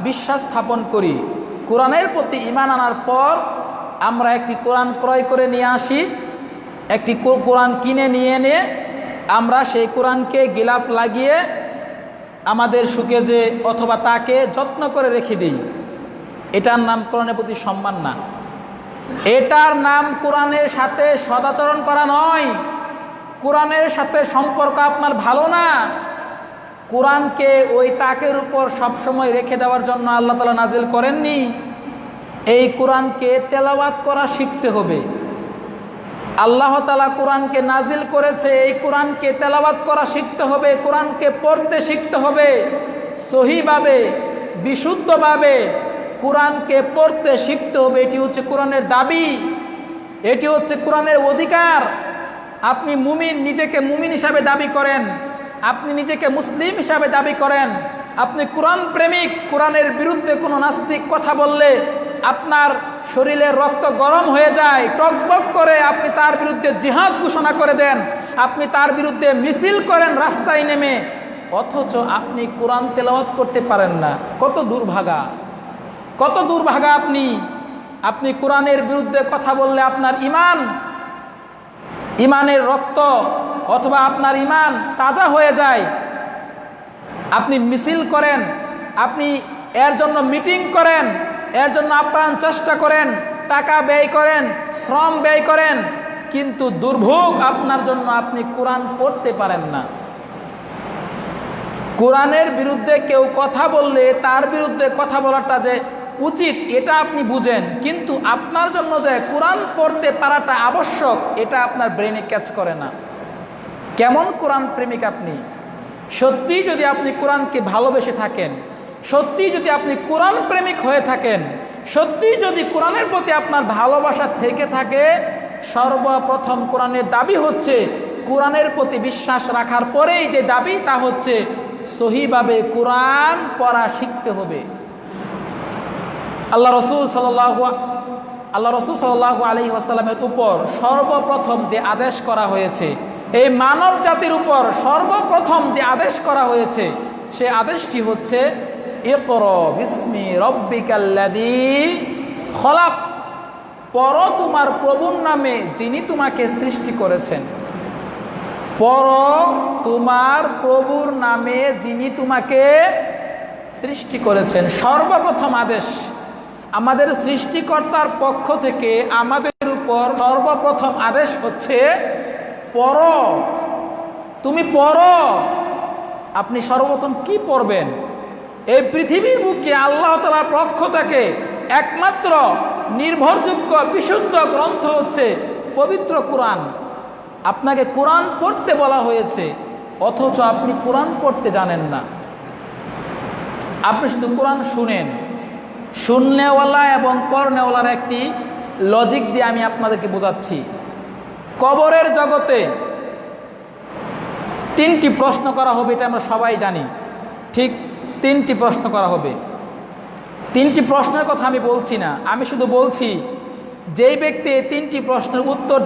বিশ্বাস স্থাপন করি, কোরআনের প্রতি ঈমান আনার পর আমরা একটি কোরআন ক্রয় করে নিয়ে আসি, একটি কোরআন কিনে নিয়ে এনে আমরা সেই কোরআনকে গিলাফ লাগিয়ে আমাদের সুকেজে অথবা তাকে যত্ন করে রেখে দিই। এটার নাম কোরআনের প্রতি সম্মান না, এটার নাম কোরআনের সাথে সদাচরণ করা নয়, কোরআনের সাথে সম্পর্ক আপনার ভালো না। কোরআনকে ওই তাকের উপর সবসময় রেখে দেওয়ার জন্য আল্লাহ তাআলা নাজিল করেননি। এই কোরআনকে তেলাওয়াত করা শিখতে হবে। আল্লাহ তাআলা কোরআনকে নাজিল করেছে, এই কোরআনকে তেলাওয়াত করা শিখতে হবে, কোরআনকে পড়তে শিখতে হবে, সহিভাবে বিশুদ্ধভাবে কোরআনকে পড়তে শিখতে হবে। এটি হচ্ছে কোরআনের দাবি, এটি হচ্ছে কোরআনের অধিকার। আপনি মুমিন, নিজেকে মুমিন হিসাবে দাবি করেন, আপনি নিজেকে মুসলিম হিসাবে দাবি করেন, আপনি কোরআন প্রেমিক, কোরআনের বিরুদ্ধে কোনো নাস্তিক কথা বললে আপনার শরীরের রক্ত গরম হয়ে যায়, টকবক করে, আপনি তার বিরুদ্ধে জিহাদ ঘোষণা করে দেন, আপনি তার বিরুদ্ধে মিছিল করেন রাস্তায় নেমে, অথচ আপনি কোরআন তেলাওয়াত করতে পারেন না। কত দুর্ভাগা, কত দুর্ভাগা আপনি! আপনি কোরআনের বিরুদ্ধে কথা বললে আপনার ইমানের রক্ত অথবা আপনার ইমান তাজা হয়ে যায়। আপনি মিছিল করেন, আপনি এর জন্য মিটিং করেন, এর জন্য আপ্রাণ চেষ্টা করেন, টাকা ব্যয় করেন, শ্রম ব্যয় করেন, কিন্তু দুর্ভোগ আপনার জন্য, আপনি কোরআন পড়তে পারেন না। কোরআনের বিরুদ্ধে কেউ কথা বললে তার বিরুদ্ধে কথা বলাটা যে উচিত এটা আপনি বুঝেন, কিন্তু আপনার জন্য যে কোরআন পড়তে পারাটা আবশ্যক এটা আপনার ব্রেনে ক্যাচ করে না। কেমন কোরআন প্রেমিক আপনি! সত্যি যদি আপনি কোরআনকে ভালোবেসে থাকেন, সত্যি যদি আপনি কোরআন প্রেমিক হয়ে থাকেন, সত্যি যদি কোরআনের প্রতি আপনার ভালোবাসা থেকে থাকে, সর্বপ্রথম কোরআনের দাবি হচ্ছে, কোরআনের প্রতি বিশ্বাস রাখার পরেই যে দাবি তা হচ্ছে সহিভাবে কোরআন পড়া শিখতে হবে। আল্লাহ রসুল সাল্লাল্লাহু আলাইহি ওয়াসাল্লামের উপর সর্বপ্রথম যে আদেশ করা হয়েছে, এই মানব জাতির উপর সর্বপ্রথম যে আদেশ করা হয়েছে, সে আদেশটি হচ্ছে ইকরা বিসমি রব্বিকাল্লাযী খলাক, পড়ো তোমার প্রভুর নামে যিনি তোমাকে সৃষ্টি করেছেন। পড়ো তোমার প্রভুর নামে যিনি তোমাকে সৃষ্টি করেছেন। সর্বপ্রথম আদেশ আমাদের সৃষ্টিকর্তার পক্ষ থেকে আমাদের উপর সর্বপ্রথম আদেশ হচ্ছে পড়ো, তুমি পড়ো। আপনি সর্বপ্রথম কি পড়বেন? এই পৃথিবীর বুকে আল্লাহ তাআলার পক্ষ থেকে একমাত্র নির্ভরযোগ্য বিশুদ্ধ গ্রন্থ হচ্ছে পবিত্র কোরআন। আপনাকে কোরআন পড়তে বলা হয়েছে, অথচ আপনি কোরআন পড়তে জানেন না। আপনি শুধু কোরআন শুনেন। শুননেওয়ালা এবং পড়নেওয়ালার একটি লজিক দিয়ে আমি আপনাদেরকে বোঝাচ্ছি। কবরের জগতে তিনটি প্রশ্ন করা হবে, এটা আমরা সবাই জানি। ঠিক তিনটি প্রশ্ন করা হবে। তিনটি প্রশ্নের কথা আমি বলছি না, আমি শুধু বলছি যেই ব্যক্তি এই তিনটি প্রশ্নের উত্তর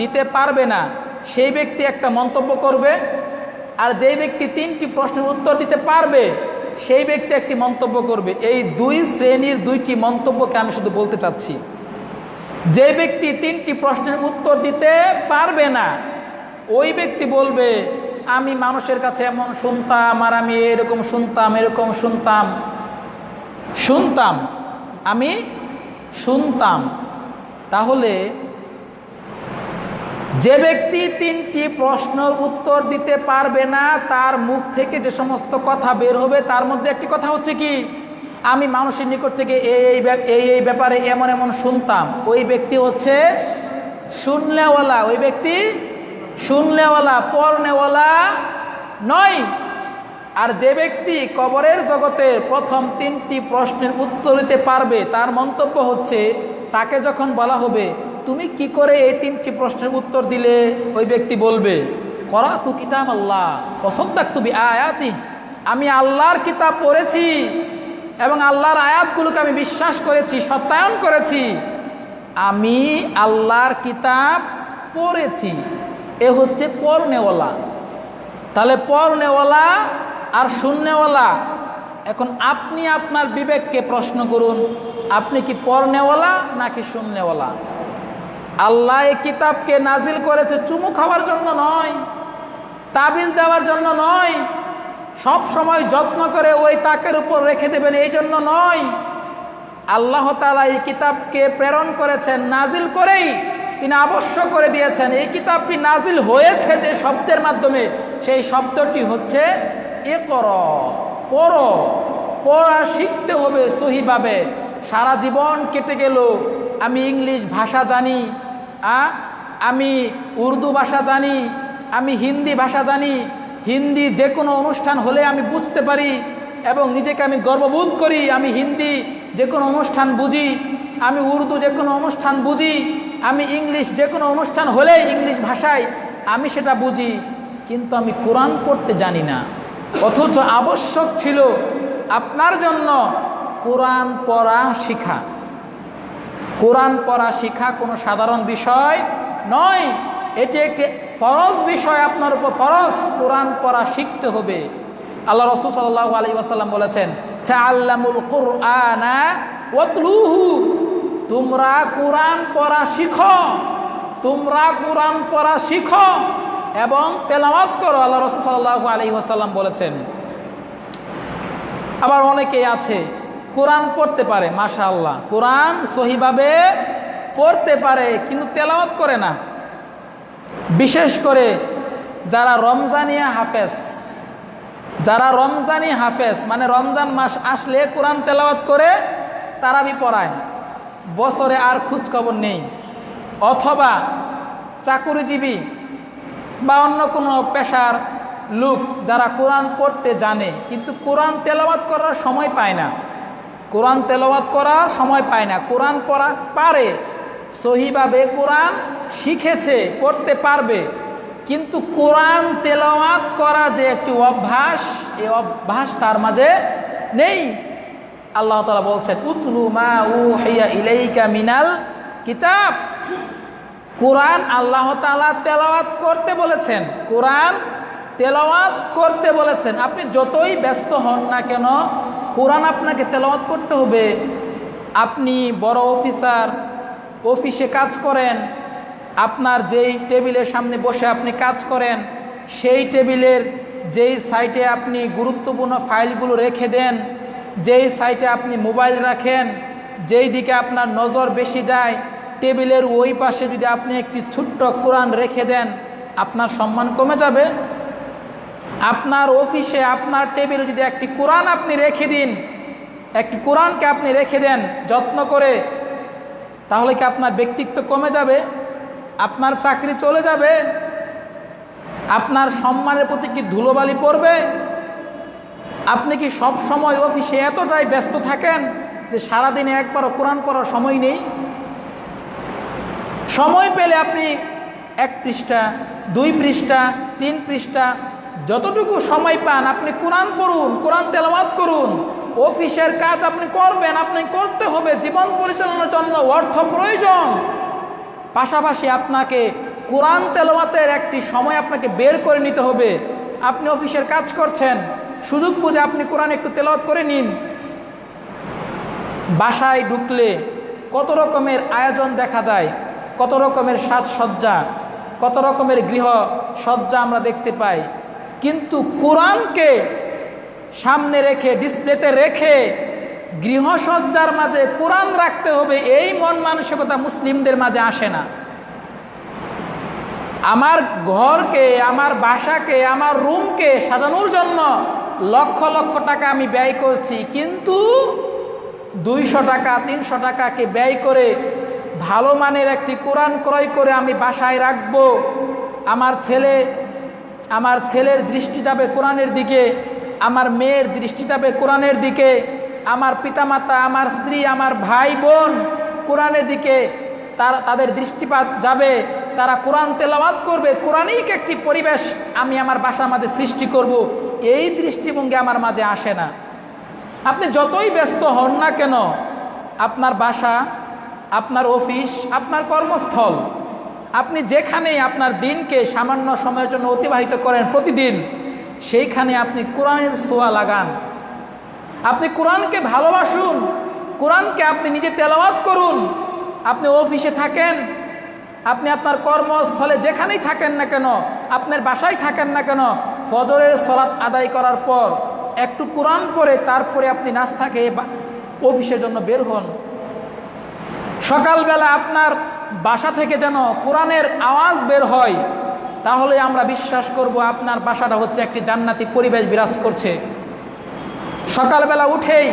দিতে পারবে না সেই ব্যক্তি একটা মন্তব্য করবে, আর যেই ব্যক্তি তিনটি প্রশ্নের উত্তর দিতে পারবে সেই ব্যক্তি একটি মন্তব্য করবে। এই দুই শ্রেণীর দুইটি মন্তব্যকে আমি শুধু বলতে চাচ্ছি। যে ব্যক্তি তিনটি প্রশ্নের উত্তর দিতে পারবে না ওই ব্যক্তি বলবে, আমি মানুষের কাছে এমন শুনতাম, আর আমি এরকম শুনতাম, আমি শুনতাম। তাহলে যে ব্যক্তি তিনটি প্রশ্নের উত্তর দিতে পারবে না, তার মুখ থেকে যে সমস্ত কথা বের হবে তার মধ্যে একটি কথা হচ্ছে কি, আমি মানুষের নিকট থেকে এই ব্যাপারে এমন এমন শুনতাম, ওই ব্যক্তি হচ্ছে শুনলেওয়ালা, ওই ব্যক্তি শুনলেওয়ালা, পড়নেওয়ালা নয়। আর যে ব্যক্তি কবরের জগতে প্রথম 3টি প্রশ্নের উত্তর দিতে পারবে, তার মন্তব্য হচ্ছে, তাকে যখন বলা হবে তুমি কি করে এই 3টি প্রশ্নের উত্তর দিলে, ওই ব্যক্তি বলবে করাতু কিতাব আল্লাহ ওয়া সাদ্দাকতু বিআয়াতি, আমি আল্লাহর কিতাব পড়েছি এবং আল্লাহর আয়াতগুলোকে আমি বিশ্বাস করেছি, সত্যায়ন করেছি। আমি আল্লাহর কিতাব পড়েছি, এ হচ্ছে পড়নেওয়ালা। তাহলে পড়নেওয়ালা আর শুননেওয়ালা, এখন আপনি আপনার বিবেককে প্রশ্ন করুন, আপনি কি পড়নেওয়ালা নাকি শুননেওয়ালা? আল্লাহ এই কিতাবকে নাজিল করেছে চুমু খাওয়ার জন্য নয়, তাবিজ দেওয়ার জন্য নয়, সব সময় যত্ন করে ওই তাকের উপর রেখে দেবেন এই জন্য নয়। আল্লাহ তাআলা এই কিতাবকে প্রেরণ করেছেন নাজিল করেই তিনি আবশ্যক করে দিয়েছেন। এই কিতাবটি নাজিল হয়েছে যে শব্দের মাধ্যমে, সেই শব্দটি হচ্ছে ইকরা, পড়ো, পড়া শিখতে হবে সহিভাবে। সারা জীবন কেটে গেল, আমি ইংলিশ ভাষা জানি, আমি উর্দু ভাষা জানি, আমি হিন্দি ভাষা জানি, হিন্দি যে কোনো অনুষ্ঠান হলে আমি বুঝতে পারি এবং নিজেকে আমি গর্ববোধ করি, আমি হিন্দি যে কোনো অনুষ্ঠান বুঝি, আমি উর্দু যে কোনো অনুষ্ঠান বুঝি, আমি ইংলিশ যে কোনো অনুষ্ঠান হলে ইংলিশ ভাষায় আমি সেটা বুঝি, কিন্তু আমি কোরআন পড়তে জানি না। অথচ আবশ্যক ছিল আপনার জন্য কোরআন পড়া শিখা। কোরআন পড়া শিখা কোনো সাধারণ বিষয় নয়, এটি একটি ফরজ বিষয়, আপনার উপর ফরজ, কোরআন পড়া শিখতে হবে। আল্লাহ রাসূল সাল্লাল্লাহু আলাইহি ওয়াসাল্লাম বলেছেন, তাআল্লামুল কুরআনা ওয়াতলুহু, তোমরা কোরআন পড়া শিখো, তোমরা কোরআন পড়া শিখো এবং তেলাওয়াত করো। আল্লাহ রাসূল সাল্লাল্লাহু আলাইহি ওয়াসাল্লাম বলেছেন। আবার অনেকেই আছে কোরআন পড়তে পারে, মাশাআল্লাহ, কোরআন সহিভাবে পড়তে পারে কিন্তু তেলাওয়াত করে না। বিশেষ করে যারা রমজানিয়া হাফেজ, যারা রমজানি হাফেজ, মানে রমজান মাস আসলে কোরআন তেলাওয়াত করে তারাবি পড়ায়, বছরে আর খোঁজ খবর নেই। অথবা চাকুরিজীবী বা অন্য কোনো পেশার লোক যারা কোরআন পড়তে জানে কিন্তু কোরআন তেলাওয়াত করার সময় পায় না, কোরআন তেলাওয়াত করার সময় পায় না, কোরআন পড়া পারে, সহিভাবে কোরআন শিখেছে, পড়তে পারবে, কিন্তু কোরআন তেলাওয়াত করা যে একটি অভ্যাস, এই অভ্যাস তার মাঝে নেই। আল্লাহ তাআলা বলছেন, উতলু মা উহিয়া ইলাইকা মিনাল কিতাব, কোরআন আল্লাহ তাআলা তেলাওয়াত করতে বলেছেন, কোরআন তেলাওয়াত করতে বলেছেন। আপনি যতই ব্যস্ত হন না কেন, কোরআন আপনাকে তেলাওয়াত করতে হবে। আপনি বড় অফিসার, অফিসে কাজ করেন, আপনার যেই টেবিলের সামনে বসে আপনি কাজ করেন, সেই টেবিলের যেই সাইটে আপনি গুরুত্বপূর্ণ ফাইলগুলো রেখে দেন, যেই সাইটে আপনি মোবাইল রাখেন, যেই দিকে আপনার নজর বেশি যায়, টেবিলের ওই পাশে যদি আপনি একটি ছোট্ট কোরআন রেখে দেন, আপনার সম্মান কমে যাবে। আপনার অফিসে আপনার টেবিলে যদি একটি কোরআন আপনি রেখে দিন, একটি কোরআনকে আপনি রেখে দেন যত্ন করে, তাহলে কি আপনার ব্যক্তিত্ব কমে যাবে? আপনার চাকরি চলে যাবে? আপনার সম্মানের প্রতি কি ধুলোবালি পড়বে? আপনি কি সব সময় অফিসে এতটাই ব্যস্ত থাকেন যে সারাদিনে একবারও কোরআন পড়ার সময় নেই? সময় পেলে আপনি 1 পৃষ্ঠা, 2 পৃষ্ঠা, 3 পৃষ্ঠা, যতটুকু সময় পান আপনি কোরআন পড়ুন, কোরআন তেলাওয়াত করুন। অফিসের কাজ আপনি করবেন, আপনি করতে হবে, জীবন পরিচালনার জন্য অর্থ প্রয়োজন, পাশাপাশি আপনাকে কোরআন তেলাওয়াতের একটি সময় আপনাকে বের করে নিতে হবে। আপনি অফিসের কাজ করছেন, সুযোগ বুঝে আপনি কোরআন একটু তেলাওয়াত করে নিন। বাসায় ঢুকলে কত রকমের আয়োজন দেখা যায়, কত রকমের সাজসজ্জা, কত রকমের গৃহ সজ্জা আমরা দেখতে পাই, কিন্তু কোরআনকে সামনে রেখে, ডিসপ্লেতে রেখে গৃহসজ্জার মাঝে কোরআন রাখতে হবে, এই মন মানসিকতা মুসলিমদের মাঝে আসে না। আমার ঘরকে, আমার বাসাকে, আমার রুমকে সাজানোর জন্য লক্ষ লক্ষ টাকা আমি ব্যয় করছি, কিন্তু 200 টাকা 300 টাকাকে ব্যয় করে ভালো মানের একটি কোরআন ক্রয় করে আমি বাসায় রাখবো। আমার ছেলের দৃষ্টি যাবে কোরআনের দিকে, আমার মেয়ের দৃষ্টি যাবে কোরআনের দিকে, আমার পিতামাতা, আমার স্ত্রী, আমার ভাই বোন কোরআনের দিকে তাদের দৃষ্টিপাত যাবে, তারা কোরআন তেলাওয়াত করবে, কোরআনিক একটি পরিবেশ আমি আমার বাসার মাঝে সৃষ্টি করব। এই দৃষ্টিভঙ্গি আমার মাঝে আসে না। আপনি যতই ব্যস্ত হন না কেন, আপনার বাসা, আপনার অফিস, আপনার কর্মস্থল, আপনি যেখানেই আপনার দিনকে সামান্য সময়ের জন্য অতিবাহিত করেন প্রতিদিন, সেইখানে আপনি কোরআনের ছোঁয়া লাগান। আপনি কোরআনকে ভালোবাসুন, কোরআনকে আপনি নিজে তেলাওয়াত করুন। আপনি অফিসে থাকেন, আপনি আপনার কর্মস্থলে যেখানেই থাকেন না কেন, আপনার বাসায় থাকেন না কেন, ফজরের সালাত আদায় করার পর একটু কোরআন পড়ে তারপরে আপনি নাস্তা খেয়ে অফিসের জন্য বের হন। সকালবেলা আপনার বাসা থেকে যেন কোরআনের আওয়াজ বের হয়, তাহলে আমরা বিশ্বাস করব আপনার বাসাটা হচ্ছে একটি জান্নাতি পরিবেশ বিরাজ করছে। সকালবেলা উঠেই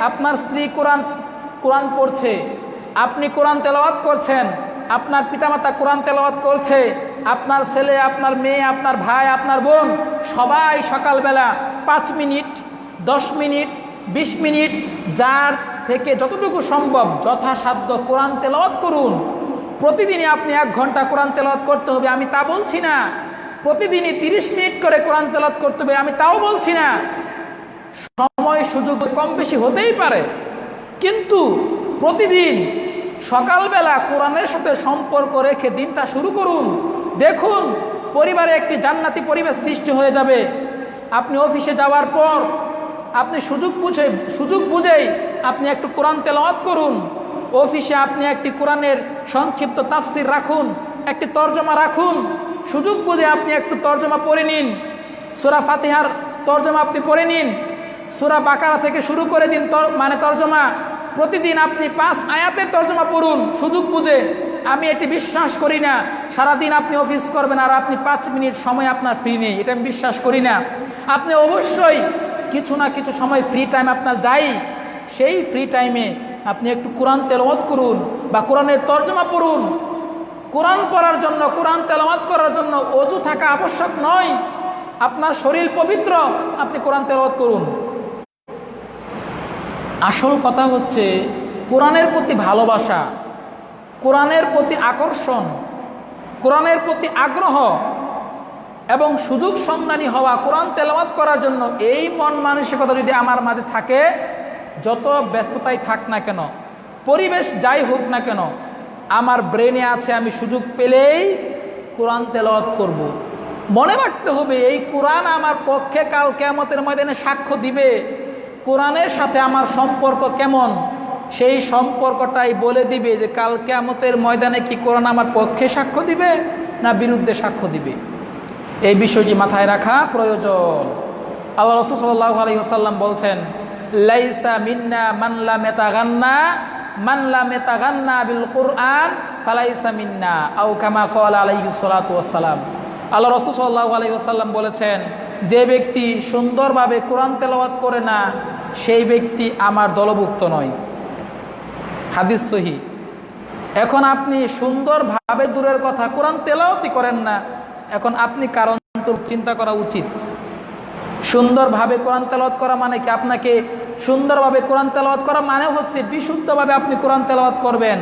আপনার স্ত্রী কোরআন পড়ছে, আপনি কোরআন তেলাওয়াত করছেন, আপনার পিতামাতা কোরআন তেলাওয়াত করছে, আপনার ছেলে, আপনার মেয়ে, আপনার ভাই, আপনার বোন সবাই সকালবেলা 5 মিনিট, 10 মিনিট, 20 মিনিট যার থেকে যতটুকু সম্ভব যথাসাধ্য কোরআন তেলাওয়াত করুন। প্রতিদিনই আপনি 1 ঘন্টা কোরআন তেলাওয়াত করতে হবে আমি তা বলছি না, প্রতিদিনই 30 মিনিট করে কোরআন তেলাওয়াত করতে হবে আমি তাও বলছি না। সময় সুযোগ কম বেশি হতেই পারে, কিন্তু প্রতিদিন সকালবেলা কোরআনের সাথে সম্পর্ক রেখে দিনটা শুরু করুন। দেখুন পরিবারে একটি জান্নাতি পরিবেশ সৃষ্টি হয়ে যাবে। আপনি অফিসে যাওয়ার পর আপনি সুযোগ বুঝেই আপনি একটু কোরআন তেলাওয়াত করুন। অফিসে আপনি একটি কোরআনের সংক্ষিপ্ত তাফসির রাখুন, একটি তর্জমা রাখুন, সুযোগ বুঝে আপনি একটু তর্জমা পড়ে নিন। সূরা ফাতিহার তর্জমা আপনি পড়ে নিন, সূরা বাকারা থেকে শুরু করে দিন তর্জমা। প্রতিদিন আপনি 5 আয়াতের তর্জমা পড়ুন সুযোগ বুঝে। আমি এটি বিশ্বাস করি না সারাদিন আপনি অফিস করবেন আর আপনি 5 মিনিট সময় আপনার ফ্রি নেই, এটা আমি বিশ্বাস করি না। আপনি অবশ্যই কিছু না কিছু সময় ফ্রি টাইম আপনার যাই, সেই ফ্রি টাইমে আপনি একটু কোরআন তেলাওয়াত করুন বা কোরআনের তর্জমা পড়ুন। কোরআন পড়ার জন্য, কোরআন তেলাওয়াত করার জন্য অজু থাকা আবশ্যক নয়। আপনার শরীর পবিত্র, আপনি কোরআন তেলাওয়াত করুন। আসল কথা হচ্ছে কোরআনের প্রতি ভালোবাসা, কোরআনের প্রতি আকর্ষণ, কোরআনের প্রতি আগ্রহ এবং সুযোগ সন্ধানী হওয়া কোরআন তেলাওয়াত করার জন্য। এই মন মানসিকতা যদি আমার মাঝে থাকে, যত ব্যস্ততাই থাক না কেন, পরিবেশ যাই হোক না কেন, আমার ব্রেনে আছে আমি সুযোগ পেলেই কোরআন তেলাওয়াত করব। মনে রাখতে হবে এই কোরআন আমার পক্ষে কাল কিয়ামতের ময়দানে সাক্ষ্য দিবে। কোরআনের সাথে আমার সম্পর্ক কেমন, সেই সম্পর্কটাই বলে দিবে যে কাল কিয়ামতের ময়দানে কি কোরআন আমার পক্ষে সাক্ষ্য দিবে না বিরুদ্ধে সাক্ষ্য দিবে। এই বিষয়টি মাথায় রাখা প্রয়োজন। আল্লাহ রাসূল সাল্লাল্লাহু আলাইহি ওয়াসাল্লাম বলছেন, লাইসা মিন্না মান লাম ইয়াতাগান্না বিল কুরআন ফালাইসা মিন্না, আও কামা ক্বালা আলাইহিস সালাতু ওয়াসসালাম। আল্লাহ রাসূল সাল্লাল্লাহু আলাইহি ওয়াসাল্লাম বলেছেন, যে ব্যক্তি সুন্দরভাবে কোরআন তেলাওয়াত করে না, সেই ব্যক্তি আমার দলভুক্ত নয়। হাদিস সহিহ। এখন আপনি সুন্দরভাবে দূরের কথা কোরআন তেলাওয়াতই করেন না, এখন আপনি কারণ চিন্তা করা উচিত। সুন্দরভাবে কোরআন তেলাওয়াত করা মানে কি? আপনাকে সুন্দরভাবে কোরআন তেলাওয়াত করা মানে হচ্ছে বিশুদ্ধভাবে আপনি কোরআন তেলাওয়াত করবেন,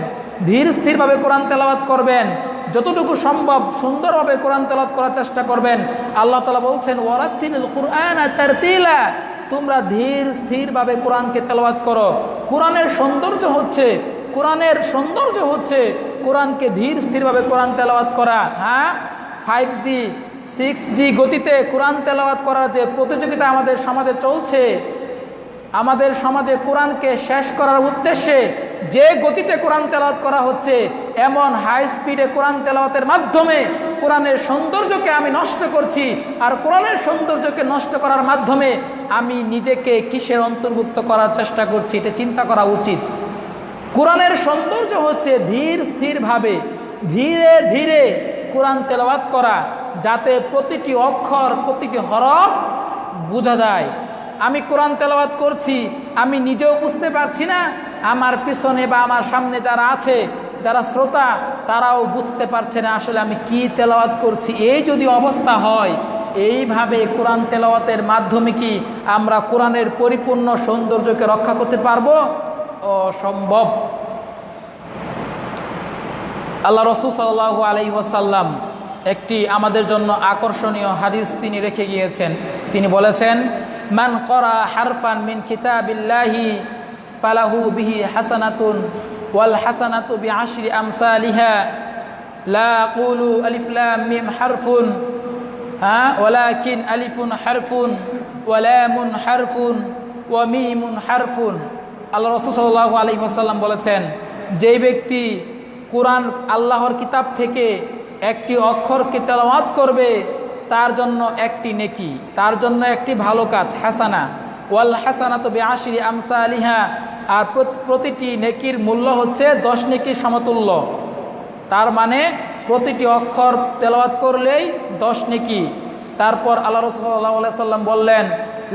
ধীর স্থিরভাবে কোরআন তেলাওয়াত করবেন, যতটুকু সম্ভব সুন্দরভাবে কোরআন তেলাওয়াত করার চেষ্টা করবেন। আল্লাহ তাআলা বলছেন, ওয়ারাত্তিলিল কুরআনা তারতিলা, তোমরা ধীর স্থিরভাবে কোরআনকে তেলাওয়াত করো। কোরআনের সৌন্দর্য হচ্ছে কোরআনকে ধীর স্থিরভাবে কোরআন তেলাওয়াত করা। হ্যাঁ, 5G 6G গতিতে কোরআন তেলাওয়াত করার যে প্রতিযোগিতা আমাদের সমাজে চলছে, আমাদের সমাজে কোরআনকে শেষ করার উদ্দেশ্যে যে গতিতে কোরআন তেলাওয়াত করা হচ্ছে, এমন হাই স্পিডে কোরআন তেলাওয়াতের মাধ্যমে কোরআনের সৌন্দর্যকে আমি নষ্ট করছি। আর কোরআনের সৌন্দর্যকে নষ্ট করার মাধ্যমে আমি নিজেকে কিসের অন্তর্ভুক্ত করার চেষ্টা করছি, এটা চিন্তা করা উচিত। কোরআনের সৌন্দর্য হচ্ছে ধীর স্থিরভাবে ধীরে ধীরে কোরআন তেলাওয়াত করা, যাতে প্রতিটি অক্ষর, প্রতিটি হরফ বোঝা যায়। আমি কোরআন তেলাওয়াত করছি, আমি নিজেও বুঝতে পারছি না, আমার পিছনে বা আমার সামনে যারা আছে, যারা শ্রোতা, তারাও বুঝতে পারছে না আসলে আমি কি তেলাওয়াত করছি। এই যদি অবস্থা হয়, এইভাবে কোরআন তেলাওয়াতের মাধ্যমে কি আমরা কোরআনের পরিপূর্ণ সৌন্দর্যকে রক্ষা করতে পারবো? অসম্ভব। আল্লাহ রাসূল সাল্লাল্লাহু আলাইহি ওয়াসাল্লাম একটি আমাদের জন্য আকর্ষণীয় হাদিস তিনি রেখে গিয়েছেন। তিনি বলেছেন, মান ক্বারা হারফান মিন কিতাবিল্লাহি ফালাহু বিহি হাসানাতুন ওয়াল হাসানাতু বিআশরি আমসালিহা লা আকুলু আলিফ লাম মিম হারফুন ওয়ালাকিন আলিফুন হারফুন ওয়া লামুন হারফুন ওয়া মিমুন হারফুন। আল্লাহ রাসূল সাল্লাল্লাহু আলাইহি ওয়াসাল্লাম বলেছেন, যেই ব্যক্তি কোরআন আল্লাহর কিতাব থেকে একটি অক্ষরকে তেলাওয়াত করবে, তার জন্য একটি নেকি, তার জন্য একটি ভালো কাজ, হাসানা। ওয়াল হাসানাতু বিআশরি আমসালিহা, আর প্রতিটি নেকির মূল্য হচ্ছে 10 নেকির সমতুল্য। তার মানে প্রতিটি অক্ষর তেলাওয়াত করলেই 10 নেকি। তারপর আল্লাহ রাসূল সাল্লাল্লাহু আলাইহি ওয়াসাল্লাম বললেন,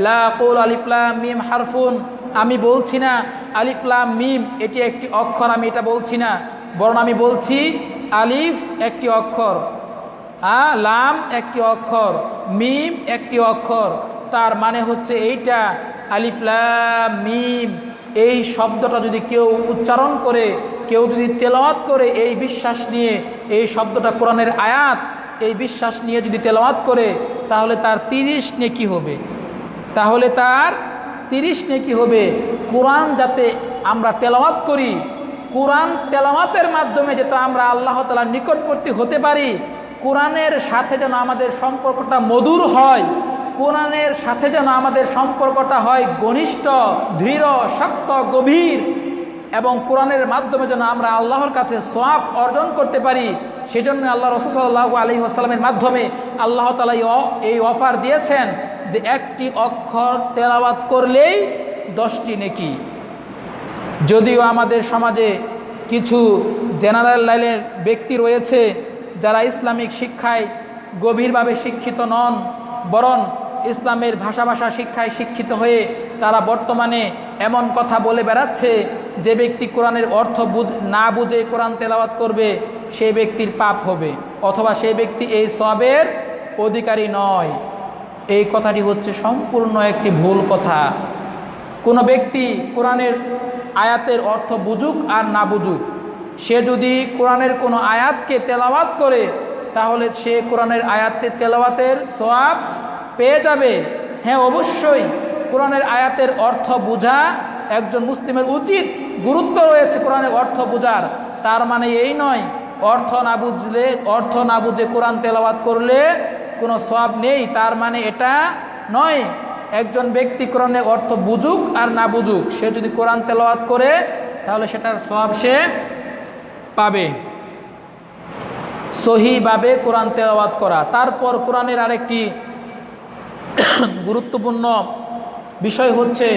লা আকুল আলিফ লাম মিম হারফুন, আমি বলছি না আলিফ লাম মিম এটি একটি অক্ষর, আমি এটা বলছি না, বরং আমি বলছি আলিফ একটি অক্ষর, লাম একটি অক্ষর, মিম একটি অক্ষর। তার মানে হচ্ছে এইটা আলিফ লাম মিম, এই শব্দটা যদি কেউ উচ্চারণ করে, কেউ যদি তেলাওয়াত করে এই বিশ্বাস নিয়ে, এই শব্দটা কোরআনের আয়াত, এই বিশ্বাস নিয়ে যদি তেলাওয়াত করে, তাহলে তার 30 নেকি হবে। তাহলে তার 30 নেকি হবে। কোরআন যাতে আমরা তেলাওয়াত করি, কোরআন তেলাওয়াতের মাধ্যমে যাতে আমরা আল্লাহ তাআলার নিকটবর্তী হতে পারি, কোরআনের সাথে যেন আমাদের সম্পর্কটা মধুর হয়, কোরআনের সাথে যেন আমাদের সম্পর্কটা হয় ঘনিষ্ঠ, দৃঢ়, শক্ত, গভীর, এবং কোরআনের মাধ্যমে যেন আমরা আল্লাহর কাছে সওয়াব অর্জন করতে পারি। সেজন্য আল্লাহ রাসূল সাল্লাল্লাহু আলাইহি ওয়াসাল্লামের মাধ্যমে আল্লাহ তাআলা এই অফার দিয়েছেন যে একটি অক্ষর তেলাওয়াত করলেই 10টি নেকি। যদিও আমাদের সমাজে কিছু জেনারেল লাইনের ব্যক্তি রয়েছে যারা ইসলামিক শিক্ষায় গভীরভাবে শিক্ষিত নন, বরং ইসলামের ভাষা শিক্ষায় শিক্ষিত হয়ে তারা বর্তমানে এমন কথা বলে বেড়াচ্ছে, যে ব্যক্তি কোরআনের অর্থ না বুঝে কোরআন তেলাওয়াত করবে সেই ব্যক্তির পাপ হবে, অথবা সেই ব্যক্তি এই সওয়াবের অধিকারী নয়। এই কথাটি হচ্ছে সম্পূর্ণ একটি ভুল কথা। কোনো ব্যক্তি কোরআনের আয়াতের অর্থ বুঝুক আর না বুঝুক, সে যদি কোরআনের কোনো আয়াতকে তেলাওয়াত করে, তাহলে সে কোরআনের আয়াতের তেলাওয়াতের সওয়াব পেয়ে যাবে। হ্যাঁ, অবশ্যই কোরআনের আয়াতের অর্থ বোঝা একজন মুসলিমের উচিত, গুরুত্ব রয়েছে কোরআনের অর্থ বোঝার। তার মানে এই নয় অর্থ না বুঝে কোরআন তেলাওয়াত করলে কোনো সওয়াব নেই, তার মানে এটা নয়। একজন ব্যক্তি কোরআনের অর্থ বুঝুক আর না বুঝুক, সে যদি কোরআন তেলাওয়াত করে তাহলে সেটার সওয়াব সে পাবে। সহিভাবে কোরআন তেলাওয়াত করা। তারপর কোরআনের আরেকটি গুরুত্বপূর্ণ বিষয় হচ্ছে,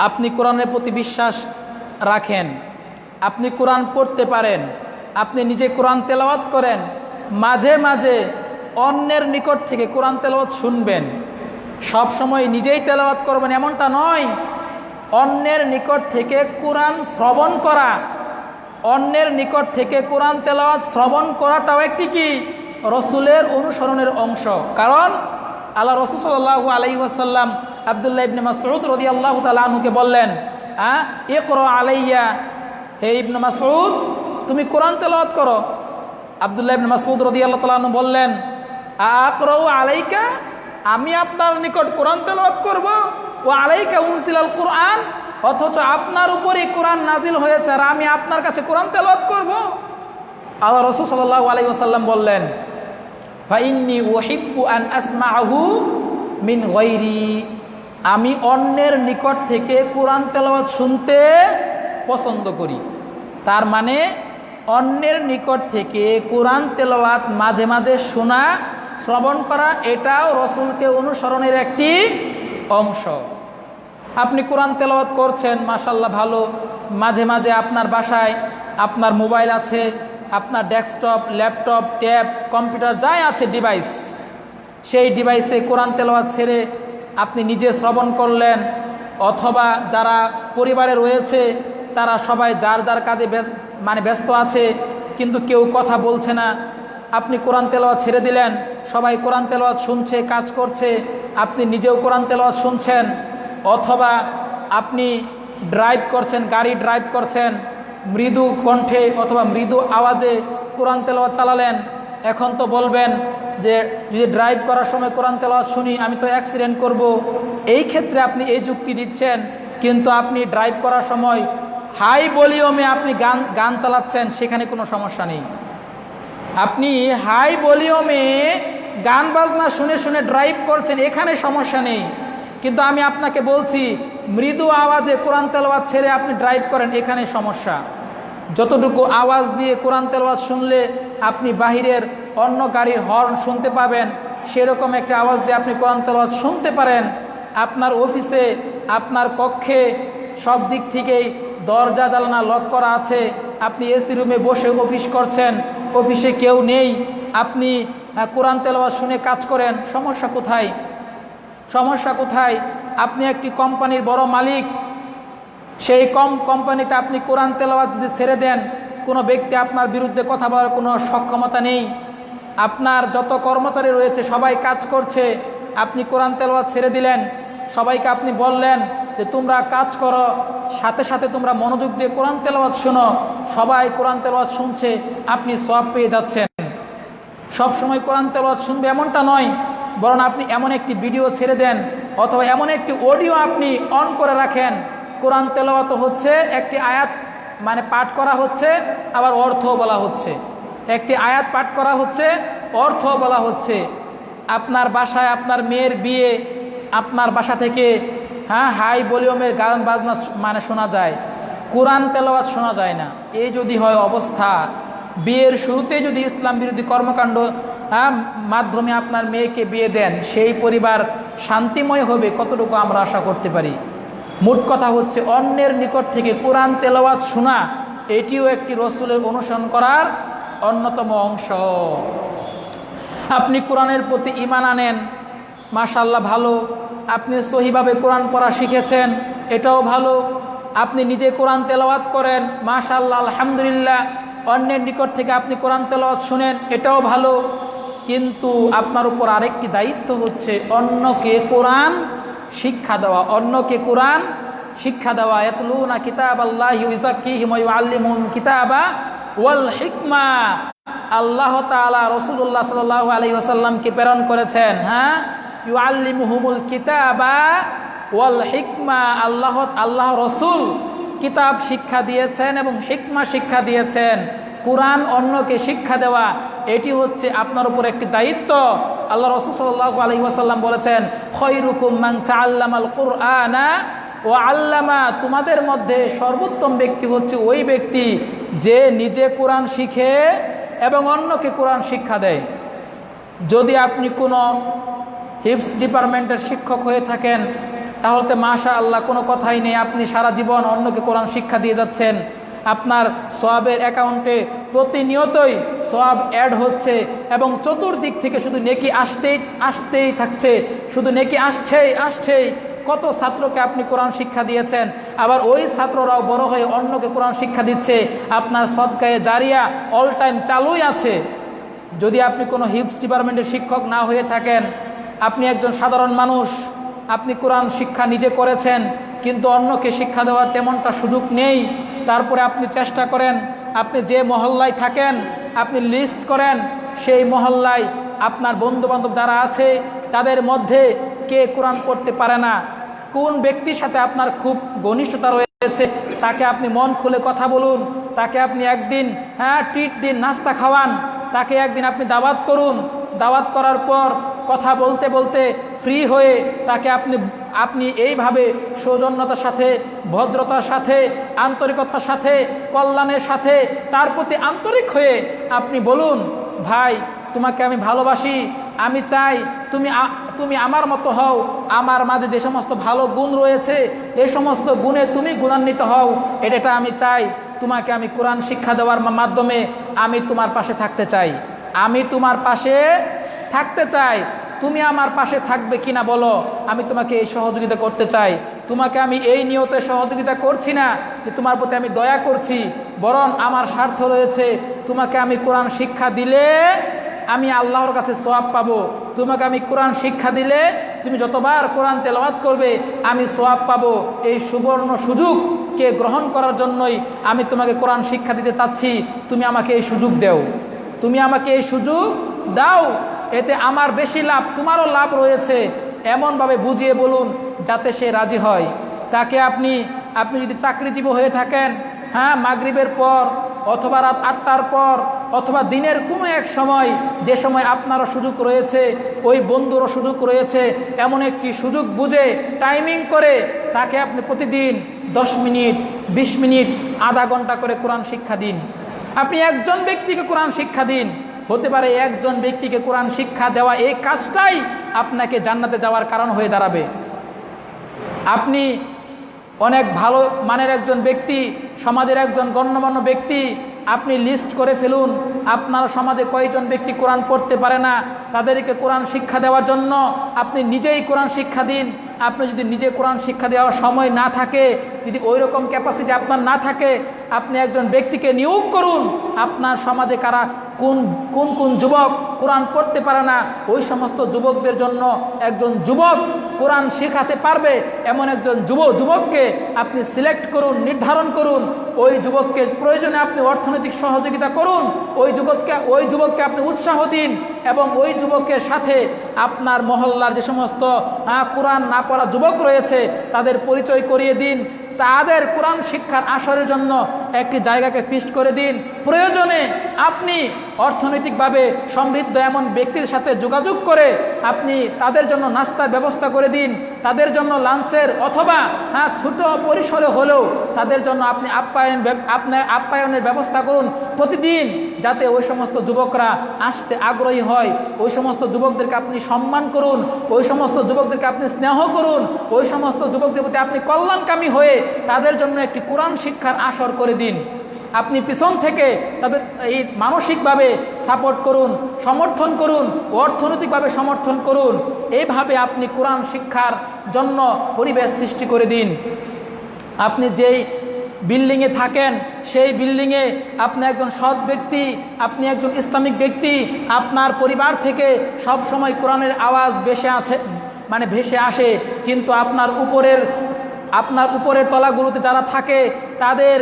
আপনি কোরআনের প্রতি বিশ্বাস রাখেন, আপনি কোরআন পড়তে পারেন, আপনি নিজে কোরআন তেলাওয়াত করেন, মাঝে মাঝে অন্যের নিকট থেকে কোরআন তেলাওয়াত শুনবেন। সব সময় নিজেই তেলাওয়াত করবেন এমনটা নয়, অন্যের নিকট থেকে কোরআন শ্রবণ করা, অন্যের নিকট থেকে কোরআন তেলাওয়াত শ্রবণ করাটাও একটি কি রসুলের অনুসরণের অংশ। কারণ আল্লাহ রাসূল সাল্লাল্লাহু আলাইহি ওয়াসাল্লাম আব্দুল্লাহ ইবনে মাসউদ রাদিয়াল্লাহু তাআলা আনহুকে বললেন, ইকরা আলাইয়া, হে ইবনে মাসউদ তুমি কোরআন তেলাওয়াত করো। আব্দুল্লাহ ইবনে মাসউদ রাদিয়াল্লাহু তাআলা আনহু বললেন, আকরাউ আলাইকা, আমি আপনার নিকট কোরআন তেলাওয়াত করব, ও আলাইকা উনজিলাল কোরআন, অথচ আপনার উপরে কোরআন নাজিল হয়েছে আর আমি আপনার কাছে কোরআন তেলাওয়াত করব। আল্লাহ রাসূল সাল্লাল্লাহু আলাইহি ওয়াসাল্লাম বললেন, ফাইন্নী উহিব্বু আন আসমাআহু মিন গায়রি, আমি অন্যের নিকট থেকে কোরআন তেলাওয়াত শুনতে পছন্দ করি। তার মানে অন্যের নিকট থেকে কোরআন তেলাওয়াত মাঝে মাঝে শোনা, শ্রবণ করা, এটাও রসুলকে অনুসরণের একটি অংশ। আপনি কোরআন তেলাওয়াত করছেন, মাশাআল্লাহ ভালো, মাঝে মাঝে আপনার বাসায় আপনার মোবাইল আছে, আপনার ডেস্কটপ, ল্যাপটপ, ট্যাব, কম্পিউটার যাই আছে ডিভাইস, সেই ডিভাইসে কোরআন তেলাওয়াত ছেড়ে আপনি নিজে শ্রবণ করলেন, অথবা যারা পরিবারে রয়েছে তারা সবাই যার যার কাজে ব্যস্ত আছে, কিন্তু কেউ কথা বলছে না। আপনি কোরআন তেলাওয়াত ছেড়ে দিলেন, সবাই কোরআন তেলাওয়াত শুনছে, কাজ করছে, আপনি নিজেও কোরআন তেলাওয়াত শুনছেন। অথবা আপনি ড্রাইভ করছেন, গাড়ি ড্রাইভ করছেন, মৃদু কণ্ঠে অথবা মৃদু আওয়াজে কোরআন তেলাওয়াত চালালেন। এখন তো বলবেন যে যদি ড্রাইভ করার সময় কোরআন তেলাওয়াত শুনি আমি তো অ্যাক্সিডেন্ট করব। এই ক্ষেত্রে আপনি এই যুক্তি দিচ্ছেন, কিন্তু আপনি ড্রাইভ করার সময় হাই ভলিউমে আপনি গান চালাচ্ছেন, সেখানে কোনো সমস্যা নেই। আপনি হাই ভলিউমে গান বাজনা শুনে শুনে ড্রাইভ করছেন, এখানে সমস্যা নেই। কিন্তু আমি আপনাকে বলছি মৃদু আওয়াজে কোরআন তেলাওয়াত ছেড়ে আপনি ড্রাইভ করেন, এখানে সমস্যা। যতটুকু আওয়াজ দিয়ে কোরআন তেলাওয়াত শুনলে আপনি বাহিরের অন্য গাড়ির হর্ন শুনতে পাবেন, সেরকম একটা আওয়াজ দিয়ে আপনি কোরআন তেলাওয়াত শুনতে পারেন। আপনার অফিসে, আপনার কক্ষে সব দিক থেকেই দরজা জানালা লক করা আছে, আপনি এসি রুমে বসে অফিস করছেন, অফিসে কেউ নেই, আপনি কোরআন তেলাওয়াত শুনে কাজ করেন, সমস্যা কোথায়? সমস্যা কোথায়? আপনি একটি কোম্পানির বড় মালিক, সেই কোম্পানিতে আপনি কোরআন তেলাওয়াত যদি ছেড়ে দেন, কোনো ব্যক্তি আপনার বিরুদ্ধে কথা বলার কোনো সক্ষমতা নেই। আপনার যত কর্মচারী রয়েছে সবাই কাজ করছে, আপনি কোরআন তেলাওয়াত ছেড়ে দিলেন, সবাইকে আপনি বললেন যে তোমরা কাজ করো, সাথে সাথে তোমরা মনোযোগ দিয়ে কোরআন তেলাওয়াত শোনো। সবাই কোরআন তেলাওয়াত শুনছে, আপনি সওয়াব পেয়ে যাচ্ছেন। সব সময় কোরআন তেলাওয়াত শুনবে এমনটা নয়, বরং আপনি এমন একটি ভিডিও ছেড়ে দেন অথবা এমন একটি অডিও আপনি অন করে রাখেন। কোরআন তেলাওয়াত হচ্ছে একটি আয়াত পাঠ করা হচ্ছে, আবার অর্থ বলা হচ্ছে। একটি আয়াত পাঠ করা হচ্ছে, অর্থ বলা হচ্ছে। আপনার বাসায় আপনার মেয়ের বিয়ে, আপনার বাসা থেকে হাই ভলিউমের গান বাজনা শোনা যায়, কোরআন তেলাওয়াত শোনা যায় না। এই যদি হয় অবস্থা, বিয়ের শুরুতে যদি ইসলাম বিরোধী কর্মকাণ্ড মাধ্যমে আপনার মেয়েকে বিয়ে দেন, সেই পরিবার শান্তিময় হবে কতটুকু আমরা আশা করতে পারি? মোট কথা হচ্ছে অন্যের নিকট থেকে কোরআন তেলাওয়াত শোনা, এটিও একটি রসুলের অনুসরণ করার অন্যতম অংশ। আপনি কোরআনের প্রতি ঈমান আনেন, মাশাআল্লাহ ভালো। আপনি সহিভাবে কোরআন পড়া শিখেছেন, এটাও ভালো। আপনি নিজে কোরআন তেলাওয়াত করেন, মাশাআল্লাহ আলহামদুলিল্লাহ। অন্যের নিকট থেকে আপনি কোরআন তেলাওয়াত শুনেন, এটাও ভালো। কিন্তু আপনার উপর আরেকটি দায়িত্ব হচ্ছে অন্যকে কোরআন শিক্ষা দেওয়া, অন্যকে কোরআন শিক্ষা দেওয়া। ইয়াতলুনা কিতাবাল্লাহি ওয়া ইউযাক্কিহিম ওয়া ইউআল্লিমুহুমুল কিতাবা ওয়াল হিকমা। আল্লাহ তাআলা রাসূলুল্লাহ সাল্লাল্লাহু আলাইহি ওয়াসাল্লামকে প্রেরণ করেছেন, ইউআল্লিমুহুমুল কিতাবা ওয়াল হিকমা। আল্লাহ রাসূল কিতাব শিক্ষা দিয়েছেন এবং হিকমা শিক্ষা দিয়েছেন। কোরআন অন্যকে শিক্ষা দেওয়া, এটি হচ্ছে আপনার উপর একটি দায়িত্ব। আল্লাহ রাসূল সাল্লাল্লাহু আলাইহি ওয়াসাল্লাম বলেছেন, খায়রুকুম মান তাআল্লামাল কুরআনা ওয়া আল্লামা। তোমাদের মধ্যে সর্বোত্তম ব্যক্তি হচ্ছে ওই ব্যক্তি যে নিজে কোরআন শিখে এবং অন্যকে কোরআন শিক্ষা দেয়। যদি আপনি কোনো হিফজ ডিপার্টমেন্টের শিক্ষক হয়ে থাকেন, তাহলে তো মাশাআল্লাহ কোনো কথাই নেই, আপনি সারা জীবন অন্যকে কোরআন শিক্ষা দিয়ে যাচ্ছেন। আপনার সওয়াবের অ্যাকাউন্টে প্রতিনিয়তই সওয়াব অ্যাড হচ্ছে এবং চতুর্দিক থেকে শুধু নেকি আসতেই থাকছে, শুধু নেকি আসছেই। কত ছাত্রকে আপনি কোরআন শিক্ষা দিয়েছেন, আবার ওই ছাত্ররাও বড় হয়ে অন্যকে কোরআন শিক্ষা দিচ্ছে। আপনার সদকায়ে জারিয়া অল টাইম চালুই আছে। যদি আপনি কোনো হিফজ ডিপার্টমেন্টের শিক্ষক না হয়ে থাকেন, আপনি একজন সাধারণ মানুষ, আপনি কোরআন শিক্ষা নিজে করেছেন কিন্তু অন্যকে শিক্ষা দেওয়ার তেমনটা সুযোগ নেই, তারপরে আপনি চেষ্টা করেন, আপনি যে মহল্লায় থাকেন আপনি লিস্ট করেন, সেই মহল্লায় আপনার বন্ধুবান্ধব যারা আছে তাদের মধ্যে কে কোরআন পড়তে পারে না, কোন ব্যক্তির সাথে আপনার খুব ঘনিষ্ঠতা রয়েছে, তাকে আপনি মন খুলে কথা বলুন, তাকে আপনি একদিন ট্রিট দিন, নাস্তা খাওয়ান, তাকে একদিন আপনি দাওয়াত করুন। দাওয়াত করার পর কথা বলতে বলতে ফ্রি হয়ে তাকে আপনি এইভাবে সৌজন্যতার সাথে, ভদ্রতার সাথে, আন্তরিকতার সাথে, কল্যাণের সাথে তার প্রতি আন্তরিক হয়ে আপনি বলুন, ভাই তোমাকে আমি ভালোবাসি, আমি চাই তুমি আমার মতো হও, আমার মাঝে যে সমস্ত ভালো গুণ রয়েছে এই সমস্ত গুণে তুমি গুণান্বিত হও, এটা আমি চাই। তোমাকে আমি কোরআন শিক্ষা দেওয়ার মাধ্যমে আমি তোমার পাশে থাকতে চাই, আমি তোমার পাশে থাকতে চাই। তুমি আমার পাশে থাকবে কিনা বলো, আমি তোমাকে এই সহযোগিতা করতে চাই। তোমাকে আমি এই নিয়তে সহযোগিতা করছি না যে তোমার প্রতি আমি দয়া করছি, বরং আমার স্বার্থ রয়েছে, তোমাকে আমি কোরআন শিক্ষা দিলে আমি আল্লাহর কাছে সওয়াব পাবো। তোমাকে আমি কোরআন শিক্ষা দিলে তুমি যতবার কোরআন তেলাওয়াত করবে আমি সওয়াব পাবো। এই সুবর্ণ সুযোগকে গ্রহণ করার জন্যই আমি তোমাকে কোরআন শিক্ষা দিতে চাচ্ছি। তুমি আমাকে এই সুযোগ দাও, তুমি আমাকে এই সুযোগ দাও, এতে আমার বেশি লাভ, তোমারও লাভ রয়েছে। এমনভাবে বুঝিয়ে বলুন যাতে সে রাজি হয়। তাকে আপনি যদি চাকরিজীবী হয়ে থাকেন, হ্যাঁ, মাগরিবের পর অথবা রাত 8টার পর অথবা দিনের কোনো এক সময়, যে সময় আপনারও সুযোগ রয়েছে, ওই বন্ধুরও সুযোগ রয়েছে, এমন একটি সুযোগ বুঝে টাইমিং করে তাকে আপনি প্রতিদিন 10 মিনিট, 20 মিনিট, আধা ঘন্টা করে কোরআন শিক্ষা দিন। আপনি একজন ব্যক্তিকে কোরআন শিক্ষা দিন। হতে পারে একজন ব্যক্তিকে কোরআন শিক্ষা দেওয়া এই কাজটাই আপনাকে জান্নাতে যাওয়ার কারণ হয়ে দাঁড়াবে। আপনি অনেক ভালো মানের একজন ব্যক্তি, সমাজের একজন গণ্যমান্য ব্যক্তি, আপনি লিস্ট করে ফেলুন আপনার সমাজে কয়জন ব্যক্তি কোরআন পড়তে পারে না, তাদেরকে কোরআন শিক্ষা দেওয়ার জন্য আপনি নিজেই কোরআন শিক্ষা দিন। আপনি যদি নিজে কোরআন শিক্ষা দেওয়ার সময় না থাকে, যদি ওই রকম ক্যাপাসিটি আপনার না থাকে, আপনি একজন ব্যক্তিকে নিয়োগ করুন। আপনার সমাজে কারা কোন কোন কোন যুবক কোরআন পড়তে পারে না, ওই সমস্ত যুবকদের জন্য একজন যুবক কোরআন শেখাতে পারবে এমন একজন যুবককে আপনি সিলেক্ট করুন, নির্ধারণ করুন। ওই যুবককে প্রয়োজনে আপনি অর্থনৈতিক সহযোগিতা করুন, ওই যুবককে আপনি উৎসাহ দিন, এবং ওই যুবকের সাথে আপনার মহল্লার যে সমস্ত কোরআন না পড়া যুবক রয়েছে তাদের পরিচয় করিয়ে দিন। তাদের কোরআন শিক্ষার আসরের জন্য একটি জায়গাকে ফিক্সড করে দিন। প্রয়োজনে আপনি অর্থনৈতিকভাবে সমৃদ্ধ এমন ব্যক্তির সাথে যোগাযোগ করে আপনি তাদের জন্য নাস্তার ব্যবস্থা করে দিন, তাদের জন্য লাঞ্চের অথবা ছোট পরিসরে হলেও তাদের জন্য আপনি আপ্যায়নের ব্যবস্থা করুন প্রতিদিন, যাতে ওই সমস্ত যুবকরা আসতে আগ্রহী হয়। ওই সমস্ত যুবকদেরকে আপনি সম্মান করুন, ওই সমস্ত যুবকদেরকে আপনি স্নেহ করুন, ওই সমস্ত যুবকদের প্রতি আপনি কল্যাণকামী হয়ে তাদের জন্য একটি কোরআন শিক্ষার আসর করে দিন। আপনি পিছন থেকে তাদের এই মানসিকভাবে সাপোর্ট করুন, সমর্থন করুন, অর্থনৈতিকভাবে সমর্থন করুন। এইভাবে আপনি কোরআন শিক্ষার জন্য পরিবেশ সৃষ্টি করে দিন। আপনি যেই বিল্ডিংয়ে থাকেন সেই বিল্ডিংয়ে আপনি একজন সৎ ব্যক্তি, আপনি একজন ইসলামিক ব্যক্তি, আপনার পরিবার থেকে সব সময় কোরআনের আওয়াজ ভেসে আসে, কিন্তু আপনার উপরের তলাগুলোতে যারা থাকে তাদের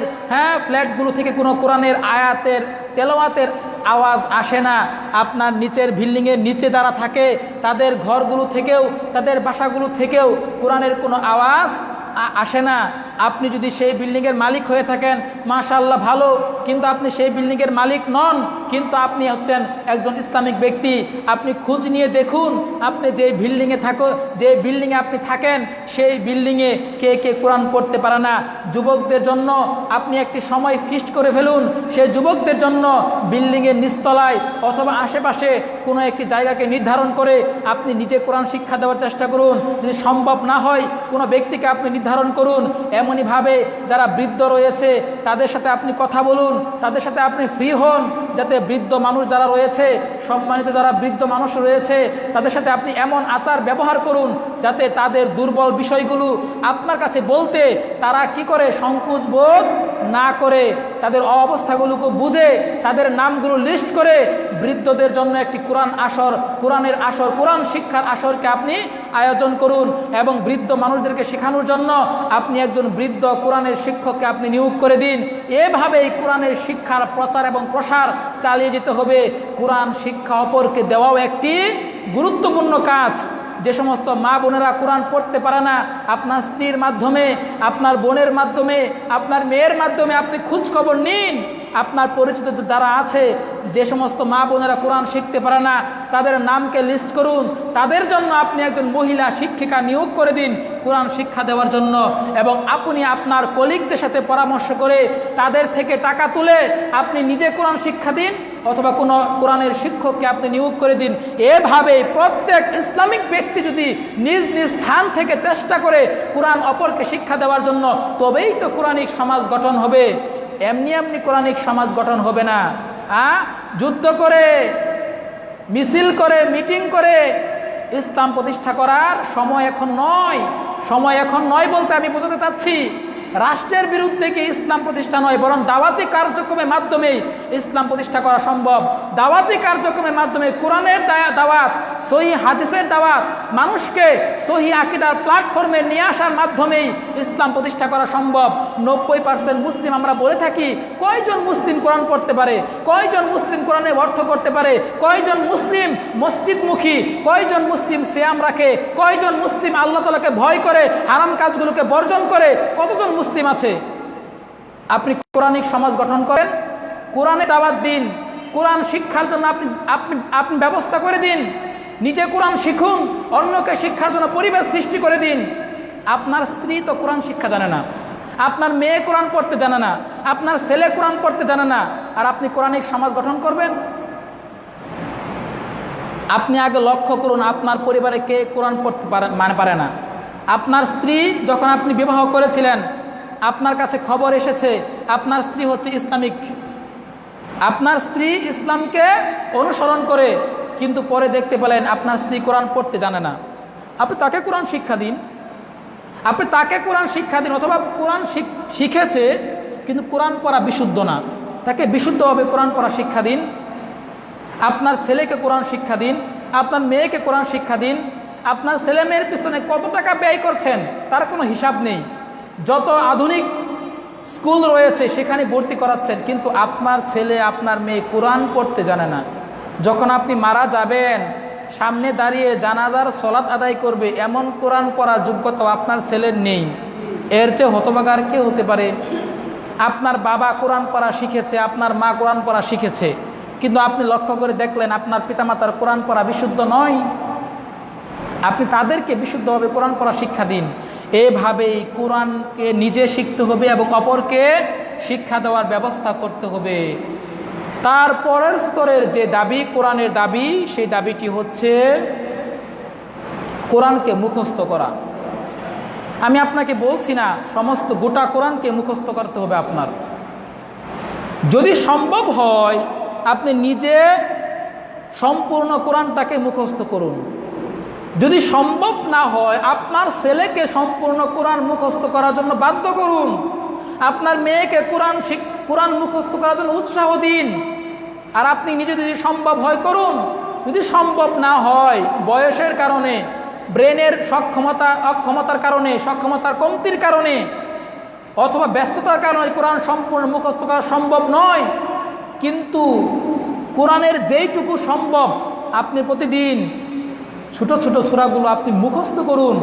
ফ্ল্যাটগুলো থেকে কোনো কোরআনের আয়াতের তেলাওয়াতের আওয়াজ আসে না। আপনার নিচের বিল্ডিংয়ের নিচে যারা থাকে তাদের ঘরগুলো থেকেও, তাদের বাসাগুলো থেকেও কোরআনের কোনো আওয়াজ আসে না। আপনি যদি সেই বিল্ডিংয়ের মালিক হয়ে থাকেন মাশাআল্লাহ ভালো, কিন্তু আপনি সেই বিল্ডিংয়ের মালিক নন, কিন্তু আপনি হচ্ছেন একজন ইসলামিক ব্যক্তি। আপনি খোঁজ নিয়ে দেখুন আপনি যে বিল্ডিংয়ে আপনি থাকেন সেই বিল্ডিংয়ে কে কে কোরআন পড়তে পারে না। যুবকদের জন্য আপনি একটি সময় ফিক্সড করে ফেলুন, সেই যুবকদের জন্য বিল্ডিংয়ের নিচতলায় অথবা আশেপাশে কোনো একটি জায়গাকে নির্ধারণ করে আপনি নিজে কোরআন শিক্ষা দেওয়ার চেষ্টা করুন। যদি সম্ভব না হয় কোনো ব্যক্তিকে আপনি নির্ধারণ করুন। এমনইভাবে যারা বৃদ্ধ রয়েছে তাদের সাথে আপনি কথা বলুন, তাদের সাথে আপনি ফ্রি হন, যাতে বৃদ্ধ মানুষ যারা রয়েছে, সম্মানিত যারা বৃদ্ধ মানুষ রয়েছে তাদের সাথে আপনি এমন আচার ব্যবহার করুন যাতে তাদের দুর্বল বিষয়গুলো আপনার কাছে বলতে তারা কি করে, সংকোচ বোধ না করে, তাদের অবস্থাগুলোকে বুঝে তাদের নামগুলো লিস্ট করে বৃদ্ধদের জন্য একটি কোরআন শিক্ষার আসরকে আপনি আয়োজন করুন, এবং বৃদ্ধ মানুষদেরকে শেখানোর জন্য আপনি একজন বৃদ্ধ কোরআনের শিক্ষককে আপনি নিয়োগ করে দিন। এভাবে এই কোরআনের শিক্ষার প্রচার এবং প্রসার চালিয়ে যেতে হবে। কোরআন শিক্ষা অপরকে দেওয়াও একটি গুরুত্বপূর্ণ কাজ। যে সমস্ত মা বোনেরা কোরআন পড়তে পারে না, আপনার স্ত্রীর মাধ্যমে, আপনার বোনের মাধ্যমে, আপনার মেয়ের মাধ্যমে আপনি খোঁজ খবর নিন। আপনার পরিচিত যারা আছে যে সমস্ত মা বোনেরা কোরআন শিখতে পারে না তাদের নামকে লিস্ট করুন, তাদের জন্য আপনি একজন মহিলা শিক্ষিকা নিয়োগ করে দিন কোরআন শিক্ষা দেওয়ার জন্য, এবং আপনি আপনার কলিগদের সাথে পরামর্শ করে তাদের থেকে টাকা তুলে আপনি নিজে কোরআন শিক্ষা দিন, অথবা কোনো কোরআনের শিক্ষককে আপনি নিয়োগ করে দিন। এভাবে প্রত্যেক ইসলামিক ব্যক্তি যদি নিজ নিজ স্থান থেকে চেষ্টা করে কোরআন অপরকে শিক্ষা দেওয়ার জন্য, তবেই তো কোরআনিক সমাজ গঠন হবে। এমনি কোরআনিক সমাজ গঠন হবে না। যুদ্ধ করে, মিছিল করে, মিটিং করে ইসলাম প্রতিষ্ঠা করার সময় এখন নয়। সময় এখন নয় বলতে আমি বোঝাতে চাচ্ছি, রাষ্ট্রের বিরুদ্ধে কি ইসলাম প্রতিষ্ঠা নয়, বরং দাওয়াতি কার্যক্রমের মাধ্যমে ইসলাম প্রতিষ্ঠা করা সম্ভব। দাওয়াতি কার্যক্রমের মাধ্যমে কোরআনের দাওয়াত, সহি হাদিসের দাওয়াত, মানুষকে সহি আকীদার প্ল্যাটফর্মে নিয়ে আসার মাধ্যমেই ইসলাম প্রতিষ্ঠা করা সম্ভব। 90% মুসলিম আমরা বলে থাকি, কয়জন মুসলিম কোরআন পড়তে পারে, কয়জন মুসলিম কোরআনের অর্থ করতে পারে, কয়জন মুসলিম মসজিদমুখী, কয়জন মুসলিম সিয়াম রাখে, কয়জন মুসলিম আল্লাহ তাআলাকে ভয় করে হারাম কাজগুলোকে বর্জন করে, কতজন মুসলিম আছে? আপনি কোরআনিক সমাজ গঠন করেন, কোরআনে দাওয়াত দিন, কোরআন শিক্ষার জন্য আপনি ব্যবস্থা করে দিন, নিজে কোরআন শিখুন, অন্যকে শিক্ষার জন্য পরিবেশ সৃষ্টি করে দিন। আপনার স্ত্রী তো কোরআন শিক্ষা জানে না, আপনার মেয়ে কোরআন পড়তে জানে না, আপনার ছেলে কোরআন পড়তে জানে না, আর আপনি কোরআনিক সমাজ গঠন করবেন? আপনি আগে লক্ষ্য করুন আপনার পরিবারে কে কোরআন পড়তে পারে না। আপনার স্ত্রী যখন আপনি বিবাহ করেছিলেন, আপনার কাছে খবর এসেছে আপনার স্ত্রী হচ্ছে ইসলামিক, আপনার স্ত্রী ইসলামকে অনুসরণ করে, কিন্তু পরে দেখতে পেলেন আপনার স্ত্রী কোরআন পড়তে জানে না। আপনি তাকে কোরআন শিক্ষা দিন, আপনি তাকে কোরআন শিক্ষা দিন। অথবা কোরআন শিখেছে কিন্তু কোরআন পড়া বিশুদ্ধ না, তাকে বিশুদ্ধভাবে কোরআন পড়া শিক্ষা দিন। আপনার ছেলেকে কোরআন শিক্ষা দিন, আপনার মেয়েকে কোরআন শিক্ষা দিন। আপনার ছেলে মেয়ের পিছনে কত টাকা ব্যয় করছেন তার কোনো হিসাব নেই। যত আধুনিক স্কুল রয়েছে সেখানে ভর্তি করাচ্ছেন, কিন্তু আপনার ছেলে আপনার মেয়ে কোরআন পড়তে জানে না। যখন আপনি মারা যাবেন, সামনে দাঁড়িয়ে জানাজার সলাত আদায় করবে, এমন কোরআন পড়ার যোগ্যতা আপনার ছেলের নেই। এর চেয়ে হতভাগার কে হতে পারে? আপনার বাবা কোরআন পড়া শিখেছে, আপনার মা কোরআন পড়া শিখেছে, কিন্তু আপনি লক্ষ্য করে দেখলেন আপনার পিতামাতার কোরআন পড়া বিশুদ্ধ নয়। আপনি তাদেরকে বিশুদ্ধভাবে কোরআন পড়া শিক্ষা দিন। এভাবেই কোরআনকে নিজে শিখতে হবে এবং অপরকে শিক্ষা দেওয়ার ব্যবস্থা করতে হবে। তারপরের স্তরের যে দাবি, কোরআনের দাবি, সেই দাবিটি হচ্ছে কোরআনকে মুখস্থ করা। আমি আপনাকে বলছি না সমস্ত গোটা কোরআনকে মুখস্থ করতে হবে আপনার। যদি সম্ভব হয় আপনি নিজে সম্পূর্ণ কোরআনটাকে মুখস্থ করুন। যদি সম্ভব না হয় আপনার ছেলেকে সম্পূর্ণ কোরআন মুখস্থ করার জন্য বাধ্য করুন, আপনার মেয়েকে কোরআন মুখস্থ করার জন্য উৎসাহ দিন। আর আপনি নিজে যদি সম্ভব হয় করুন, যদি সম্ভব না হয় বয়সের কারণে, ব্রেনের অক্ষমতার কারণে, সক্ষমতার কমতির কারণে অথবা ব্যস্ততার কারণে কোরআন সম্পূর্ণ মুখস্থ করা সম্ভব নয়, কিন্তু কোরআনের যেইটুকু সম্ভব আপনি প্রতিদিন ছোট ছোট সূরাগুলো আপনি মুখস্থ করুন।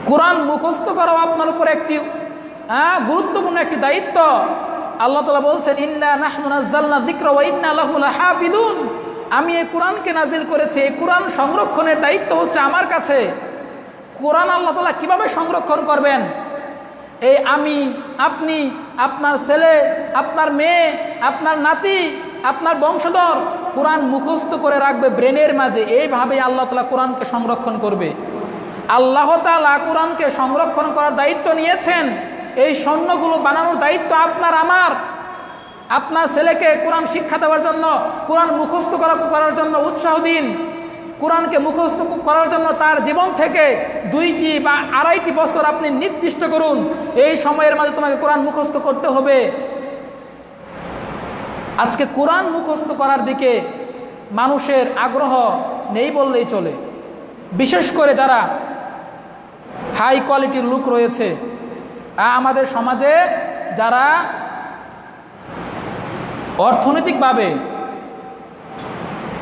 কোরআন মুখস্থ করাও আপনার উপর একটি গুরুত্বপূর্ণ একটি দায়িত্ব। আল্লাহ তাআলা বলছেন, ইন্না নাহনু নাযালনা যিকরা ওয়া ইন্না লাহু লাহাফিযুন। আমি এই কোরআনকে নাজিল করেছি, এই কোরআন সংরক্ষণের দায়িত্ব হচ্ছে আমার কাছে। কোরআন আল্লাহ তাআলা কিভাবে সংরক্ষণ করবেন? এই আমি, আপনি, আপনার ছেলে, আপনার মেয়ে, আপনার নাতি, আপনার বংশধর কোরআন মুখস্থ করে রাখবে ব্রেনের মাঝে। এইভাবে আল্লাহ তাআলা কোরআনকে সংরক্ষণ করবে। আল্লাহ তাআলা কোরআনকে সংরক্ষণ করার দায়িত্ব নিয়েছেন। এই সৈন্যগুলো বানানোর দায়িত্ব আপনার আমার। আপনার ছেলেকে কোরআন শিক্ষা দেওয়ার জন্য, কোরআন মুখস্থ করার জন্য উৎসাহ দিন। কোরআনকে মুখস্থ করার জন্য তার জীবন থেকে 2টি বা 2.5টি বছর আপনি নির্দিষ্ট করুন, এই সময়ের মাঝে তোমাকে কোরআন মুখস্থ করতে হবে। আজকে কোরআন মুখস্থ করার দিকে মানুষের আগ্রহ নেই বললেই চলে। বিশেষ করে যারা হাই কোয়ালিটির লোক রয়েছে আমাদের সমাজে, যারা অর্থনৈতিকভাবে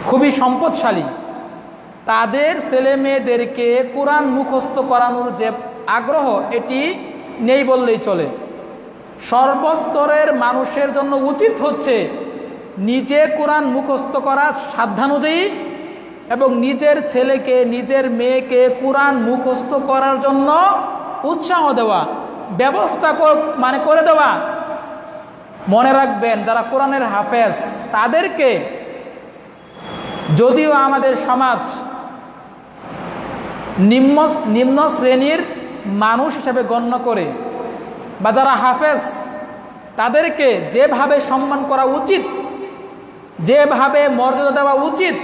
খুবই সম্পদশালী, তাদের ছেলে মেয়েদেরকে কোরআন মুখস্থ করানোর যে আগ্রহ, এটি নেই বললেই চলে। সর্বস্তরের মানুষের জন্য উচিত হচ্ছে নিজে কোরআন মুখস্থ করা সাধ্যানুযায়ী এবং নিজের ছেলেকে, নিজের মেয়েকে কোরআন মুখস্থ করার জন্য উৎসাহ দেওয়া, ব্যবস্থা করে দেওয়া। মনে রাখবেন, যারা কোরআনের হাফেজ তাদেরকে যদিও আমাদের সমাজ নিম্ন শ্রেণীর মানুষ হিসেবে গণ্য করে, বা যারা হাফেজ তাদেরকে যেভাবে সম্মান করা উচিত, যেভাবে মর্যাদা দেওয়া উচিত,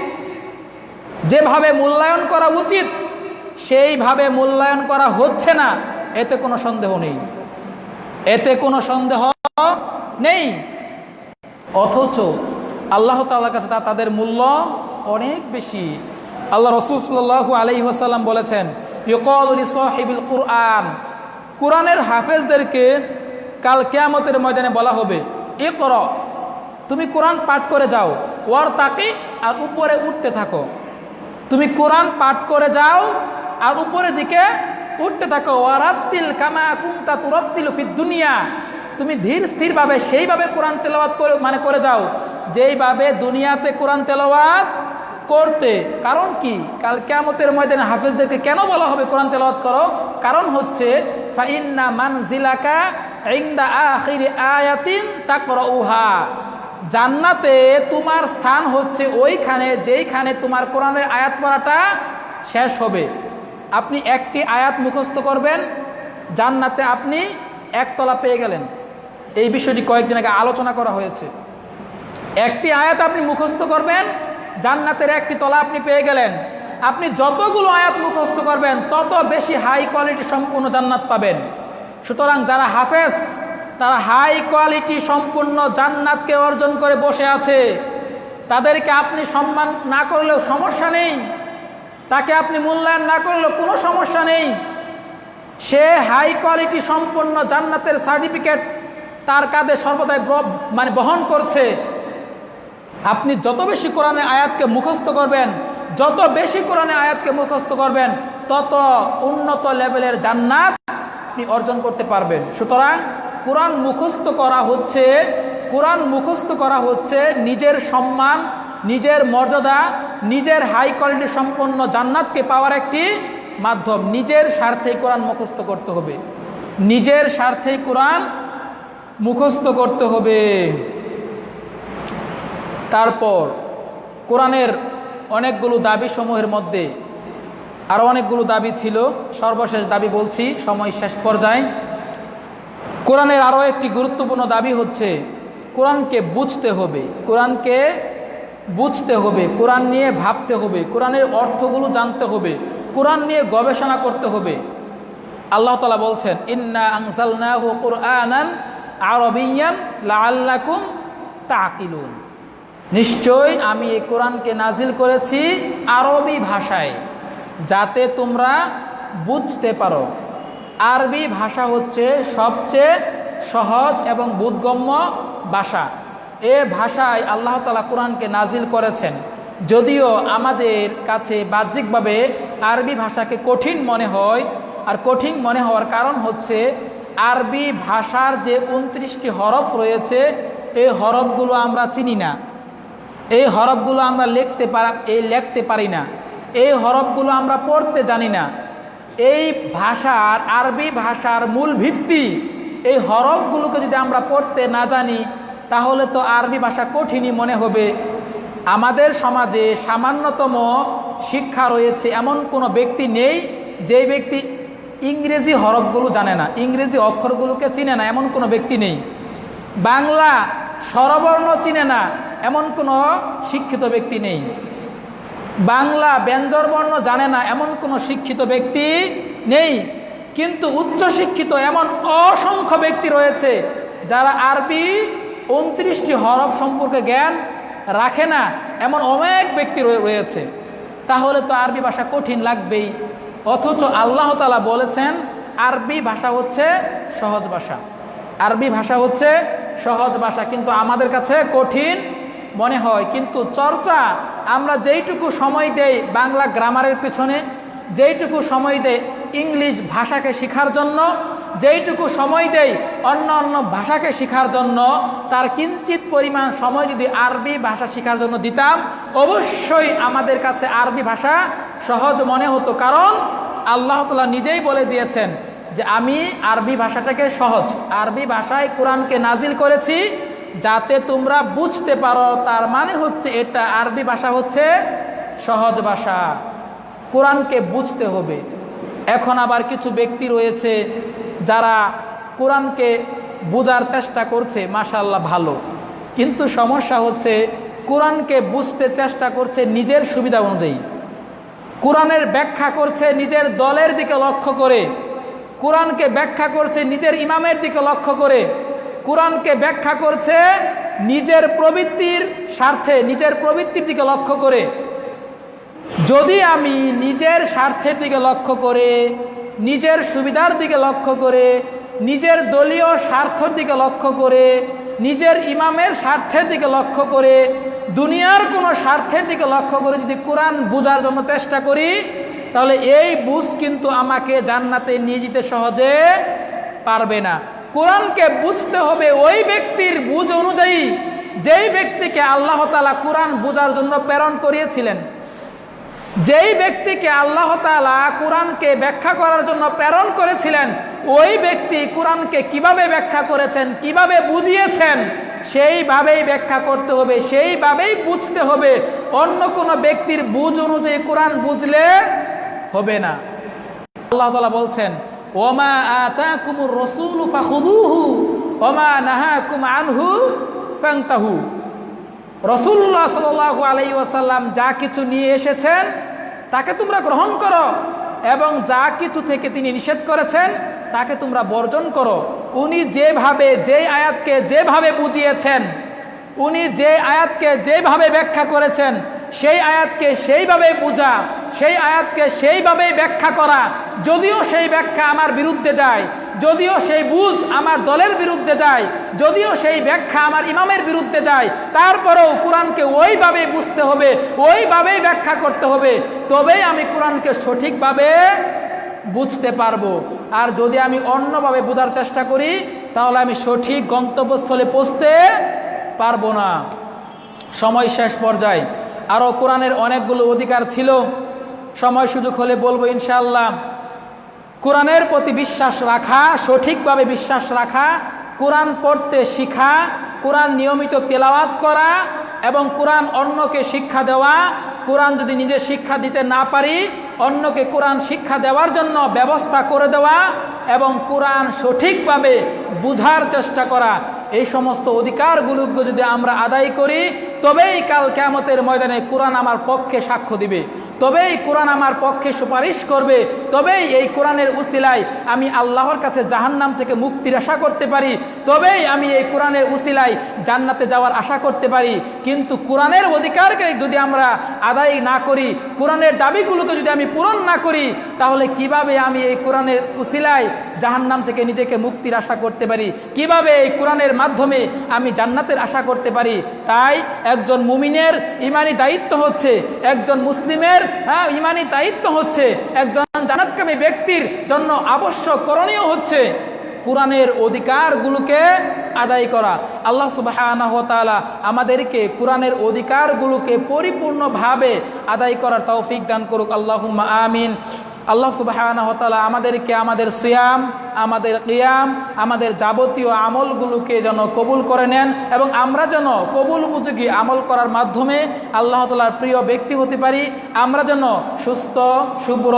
যেভাবে মূল্যায়ন করা উচিত সেইভাবে মূল্যায়ন করা হচ্ছে না, এতে কোনো সন্দেহ নেই, এতে কোনো সন্দেহ নেই। অথচ আল্লাহ তাআলার কাছে তাদের মূল্য অনেক বেশি। আল্লাহ রাসূল সাল্লাল্লাহু আলাইহি ওয়াসাল্লাম বলেছেন, ইউকালু লিসাহিবিল কুরআন, কুরআনের হাফেজদেরকে কাল কিয়ামতের ময়দানে বলা হবে, ইকরা, তুমি কোরআন পাঠ করে যাও, ওয়ারতাকি, আর উপরে উঠতে থাকো। তুমি কোরআন পাঠ করে যাও আর উপরের দিকে উঠতে থাকো। ওয়ারাত্তিল কামা কুনতা তুরাত্তিলু ফিদ দুনিয়া, তুমি ধীর স্থিরভাবে সেইভাবে কোরআন তেলাওয়াত করে যাও যেইভাবে দুনিয়াতে কোরআন তেলাওয়াত করতে। কারণ কি, কাল কিয়ামতের ময়দানে হাফেজদেরকে কেন বলা হবে কোরআন তেলাওয়াত করো? কারণ হচ্ছে ফাইন্না মানজিলাকা ইনদা আখিরি আয়াতিন তাকরাউহা, জান্নাতে তোমার স্থান হচ্ছে ওইখানে যেইখানে তোমার কোরআনের আয়াত পড়াটা শেষ হবে। আপনি একটি আয়াত মুখস্থ করবেন, জান্নাতে আপনি একতলা পেয়ে গেলেন। এই বিষয়টি কয়েকদিন আগে আলোচনা করা হয়েছে। একটি আয়াত আপনি মুখস্থ করবেন, জান্নাতের একটি তলা আপনি পেয়ে গেলেন। আপনি যতগুলো আয়াত মুখস্থ করবেন তত বেশি হাই কোয়ালিটি সম্পূর্ণ জান্নাত পাবেন। সুতরাং যারা হাফেজ তারা হাই কোয়ালিটি সম্পূর্ণ জান্নাতকে অর্জন করে বসে আছে। তাদেরকে আপনি সম্মান না করলেও সমস্যা নেই, তাকে আপনি মূল্যায়ন না করলেও কোনো সমস্যা নেই। সে হাই কোয়ালিটি সম্পূর্ণ জান্নাতের সার্টিফিকেট তার কাঁধে সর্বদাই বহন করছে। আপনি যত বেশি কোরআনের আয়াতকে মুখস্থ করবেন, যত বেশি কোরআনের আয়াতকে মুখস্থ করবেন, তত উন্নত লেভেলের জান্নাত আপনি অর্জন করতে পারবেন। সুতরাং কোরআন মুখস্থ করা হচ্ছে নিজের সম্মান, নিজের মর্যাদা, নিজের হাই কোয়ালিটি সম্পন্ন জান্নাতকে পাওয়ার একটি মাধ্যম। নিজের স্বার্থেই কোরআন মুখস্থ করতে হবে, নিজের স্বার্থেই কোরআন মুখস্থ করতে হবে। তারপর কোরআনের অনেকগুলো দাবি সমূহের মধ্যে আরও অনেকগুলো দাবি ছিল, সর্বশেষ দাবি বলছি, সময় শেষ পর্যায়ে। কোরআনের আরও একটি গুরুত্বপূর্ণ দাবি হচ্ছে কোরআনকে বুঝতে হবে, কোরআনকে বুঝতে হবে, কোরআন নিয়ে ভাবতে হবে, কোরআনের অর্থগুলো জানতে হবে, কোরআন নিয়ে গবেষণা করতে হবে। আল্লাহ তাআলা বলছেন, ইন্না আনজালনাহু কুরআনান আরাবিয়্যান লাআল্লাকুম তাকিলুন, নিশ্চয়ই আমি এই কোরআনকে নাজিল করেছি আরবি ভাষায় যাতে তোমরা বুঝতে পারো। আরবি ভাষা হচ্ছে সবচেয়ে সহজ এবং বোধগম্য ভাষা। এ ভাষায় আল্লাহ তাআলা কোরআনকে নাজিল করেছেন। যদিও আমাদের কাছে বাহ্যিকভাবে আরবি ভাষাকে কঠিন মনে হয়, আর কঠিন মনে হওয়ার কারণ হচ্ছে আরবি ভাষার যে 29টি হরফ রয়েছে, এই হরফগুলো আমরা চিনি না, এই হরফগুলো আমরা লিখতে পারি না, এই হরফগুলো আমরা পড়তে জানি না। এই ভাষার, আরবি ভাষার মূল ভিত্তি, এই হরফগুলোকে যদি আমরা পড়তে না জানি তাহলে তো আরবি ভাষা কঠিনই মনে হবে। আমাদের সমাজে সামান্যতম শিক্ষা রয়েছে এমন কোনো ব্যক্তি নেই যেই ব্যক্তি ইংরেজি হরফগুলো জানে না, ইংরেজি অক্ষরগুলোকে চিনে না, এমন কোনো ব্যক্তি নেই। বাংলা স্বরবর্ণ চিনে না, এমন কোনো শিক্ষিত ব্যক্তি নেই। বাংলা ব্যঞ্জনবর্ণ জানে না, এমন কোনো শিক্ষিত ব্যক্তি নেই। কিন্তু উচ্চ শিক্ষিত এমন অসংখ্য ব্যক্তি রয়েছে যারা আরবি 29টি হরফ সম্পর্কে জ্ঞান রাখে না, এমন অনেক ব্যক্তি রয়েছে। তাহলে তো আরবি ভাষা কঠিন লাগবেই। অথচ আল্লাহ তাআলা বলেছেন আরবি ভাষা হচ্ছে সহজ ভাষা, আরবি ভাষা হচ্ছে সহজ ভাষা, কিন্তু আমাদের কাছে কঠিন মনে হয়। কিন্তু চর্চা আমরা যেইটুকু সময় দেই বাংলা গ্রামারের পিছনে, যেইটুকু সময় দেই ইংলিশ ভাষাকে শেখার জন্য, যেইটুকু সময় দেই অন্য অন্য ভাষাকে শেখার জন্য, তার কিঞ্চিত পরিমাণ সময় যদি আরবি ভাষা শেখার জন্য দিতাম, অবশ্যই আমাদের কাছে আরবি ভাষা সহজ মনে হতো। কারণ আল্লাহ তাআলা নিজেই বলে দিয়েছেন যে আমি আরবি ভাষাটাকে সহজ, আরবি ভাষায় কোরআনকে নাজিল করেছি যাতে তোমরা বুঝতে পারো। তার মানে হচ্ছে এটা আরবি ভাষা হচ্ছে সহজ ভাষা, কোরআনকে বুঝতে হবে। এখন আবার কিছু ব্যক্তি রয়েছে যারা কোরআনকে বোঝার চেষ্টা করছে, মাশাআল্লাহ ভালো, কিন্তু সমস্যা হচ্ছে কোরআনকে বুঝতে চেষ্টা করছে নিজের সুবিধা অনুযায়ী, কোরআনের ব্যাখ্যা করছে নিজের দলের দিকে লক্ষ্য করে, কোরআনকে ব্যাখ্যা করছে নিজের ইমামের দিকে লক্ষ্য করে, কোরআনকে ব্যাখ্যা করছে নিজের প্রবৃত্তির স্বার্থে, নিজের প্রবৃত্তির দিকে লক্ষ্য করে। যদি আমি নিজের স্বার্থের দিকে লক্ষ্য করে, নিজের সুবিধার দিকে লক্ষ্য করে, নিজের দলীয় স্বার্থের দিকে লক্ষ্য করে, নিজের ইমামের স্বার্থের দিকে লক্ষ্য করে, দুনিয়ার কোনো স্বার্থের দিকে লক্ষ্য করে যদি কোরআন বোঝার জন্য চেষ্টা করি, তাহলে এই বুঝ কিন্তু আমাকে জান্নাতে নিয়ে যেতে সহজে পারবে না। কোরআনকে বুঝতে হবে ওই ব্যক্তির বুঝ অনুযায়ী যেই ব্যক্তিকে আল্লাহ তাআলা কোরআন বোঝার জন্য প্রেরণ করিয়েছিলেন। যেই ব্যক্তিকে আল্লাহ তাআলা কোরআনকে ব্যাখ্যা করার জন্য প্রেরণ করেছিলেন, ওই ব্যক্তি কোরআনকে কিভাবে ব্যাখ্যা করেছেন, কিভাবে বুঝিয়েছেন, সেইভাবেই ব্যাখ্যা করতে হবে, সেইভাবেই বুঝতে হবে। অন্য কোনো ব্যক্তির বুঝ অনুযায়ী কোরআন বুঝলে হবে না। আল্লাহ তাআলা বলছেন, ওমা আতাকুমুর রাসূলু ফাখুযুহু ওমা নাহাকুম আনহু ফান্তাহু। রাসূলুল্লাহ সাল্লাল্লাহু আলাইহি ওয়াসাল্লাম যা কিছু নিয়ে এসেছেন তাকে তোমরা গ্রহণ করো, এবং যা কিছু থেকে তিনি নিষেধ করেছেন তাকে তোমরা বর্জন করো। উনি যেভাবে, যে আয়াতকে যেভাবে বুঝিয়েছেন, উনি যে আয়াতকে যেভাবে ব্যাখ্যা করেছেন, সেই আয়াতকে সেইভাবে বোঝা, সেই আয়াতকে সেইভাবেই ব্যাখ্যা করা। যদিও সেই ব্যাখ্যা আমার বিরুদ্ধে যায়, যদিও সেই বুঝ আমার দলের বিরুদ্ধে যায়, যদিও সেই ব্যাখ্যা আমার ইমামের বিরুদ্ধে যায়, তারপরেও কোরআনকে ওইভাবেই বুঝতে হবে, ওইভাবেই ব্যাখ্যা করতে হবে, তবেই আমি কোরআনকে সঠিকভাবে বুঝতে পারবো। আর যদি আমি অন্যভাবে বোঝার চেষ্টা করি, তাহলে আমি সঠিক গন্তব্যস্থলে পৌঁছতে পারবো না। সময় শেষ পর্যায়ে, আরও কোরআনের অনেকগুলো অধিকার ছিল, সময় সুযোগ হলে বলবো ইনশাআল্লাহ। কোরআনের প্রতি বিশ্বাস রাখা, সঠিকভাবে বিশ্বাস রাখা, কোরআন পড়তে শিখা, কোরআন নিয়মিত তেলাওয়াত করা, এবং কোরআন অন্যকে শিক্ষা দেওয়া। কোরআন যদি নিজে শিক্ষা দিতে না পারি, অন্যকে কোরআন শিক্ষা দেওয়ার জন্য ব্যবস্থা করে দেওয়া, এবং কোরআন সঠিকভাবে বুঝার চেষ্টা করা। এই সমস্ত অধিকারগুলোকে যদি আমরা আদায় করি, তবেই কাল কিয়ামতের ময়দানে কোরআন আমার পক্ষে সাক্ষ্য দিবে, তবেই কোরআন আমার পক্ষে সুপারিশ করবে, তবেই এই কোরআনের উসিলায় আমি আল্লাহর কাছে জাহান্নাম থেকে মুক্তির আশা করতে পারি, তবেই আমি এই কোরআনের উসিলায় জান্নাতে যাওয়ার আশা করতে পারি। কিন্তু কোরআনের অধিকারকে যদি আমরা আদায় না করি, কোরআনের দাবিগুলোকে যদি আমি পূরণ না করি, তাহলে কিভাবে আমি এই কোরআনের উসিলায় জাহান্নাম থেকে নিজেকে মুক্তির আশা করতে পারি, কিভাবে এই কোরআনের মাধ্যমে আমি জান্নাতের আশা করতে পারি? তাই একজন মুমিনের ইমানি দায়িত্ব হচ্ছে, একজন মুসলিমের ইমানি দায়িত্ব হচ্ছে, একজন জান্নাতকামী ব্যক্তির জন্য আবশ্যক করণীয় হচ্ছে কোরআনের অধিকারগুলোকে আদায় করা। আল্লাহ সুবহানাহু ওয়া তাআলা আমাদেরকে কোরআনের অধিকারগুলোকে পরিপূর্ণভাবে আদায় করার তৌফিক দান করুক। আল্লাহুম্মা আমিন। আল্লাহ সুবহানাহু ওয়া তাআলা আমাদেরকে আমাদের সিয়াম, আমাদের কিয়াম, আমাদের যাবতীয় আমলগুলোকে যেন কবুল করে নেন, এবং আমরা যেন কবুল উপযোগী আমল করার মাধ্যমে আল্লাহ তাআলার প্রিয় ব্যক্তি হতে পারি। আমরা যেন সুস্থ, শুভ্র,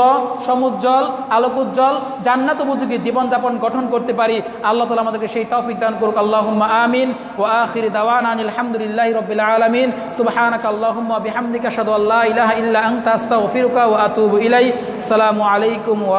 সমুজ্জ্বল, আলোকোজ্জ্বল, জান্নাত উপযোগী জীবনযাপন গঠন করতে পারি। আল্লাহ তাআলা আমাদেরকে সেই তৌফিক দান করুক। আল্লাহুম্মা আমিন। ওয়া আখির দাওয়ানা আনিল হামদুলিল্লাহি রাব্বিল আলামিন। সুবহানাকা আল্লাহুম্মা ওয়া বিহামদিকা আশহাদু আল্লা ইলাহা ইল্লা আনতা আস্তাগফিরুকা ওয়া আতুবু ইলাইক। আসসালামু আলাইকুম ওয়া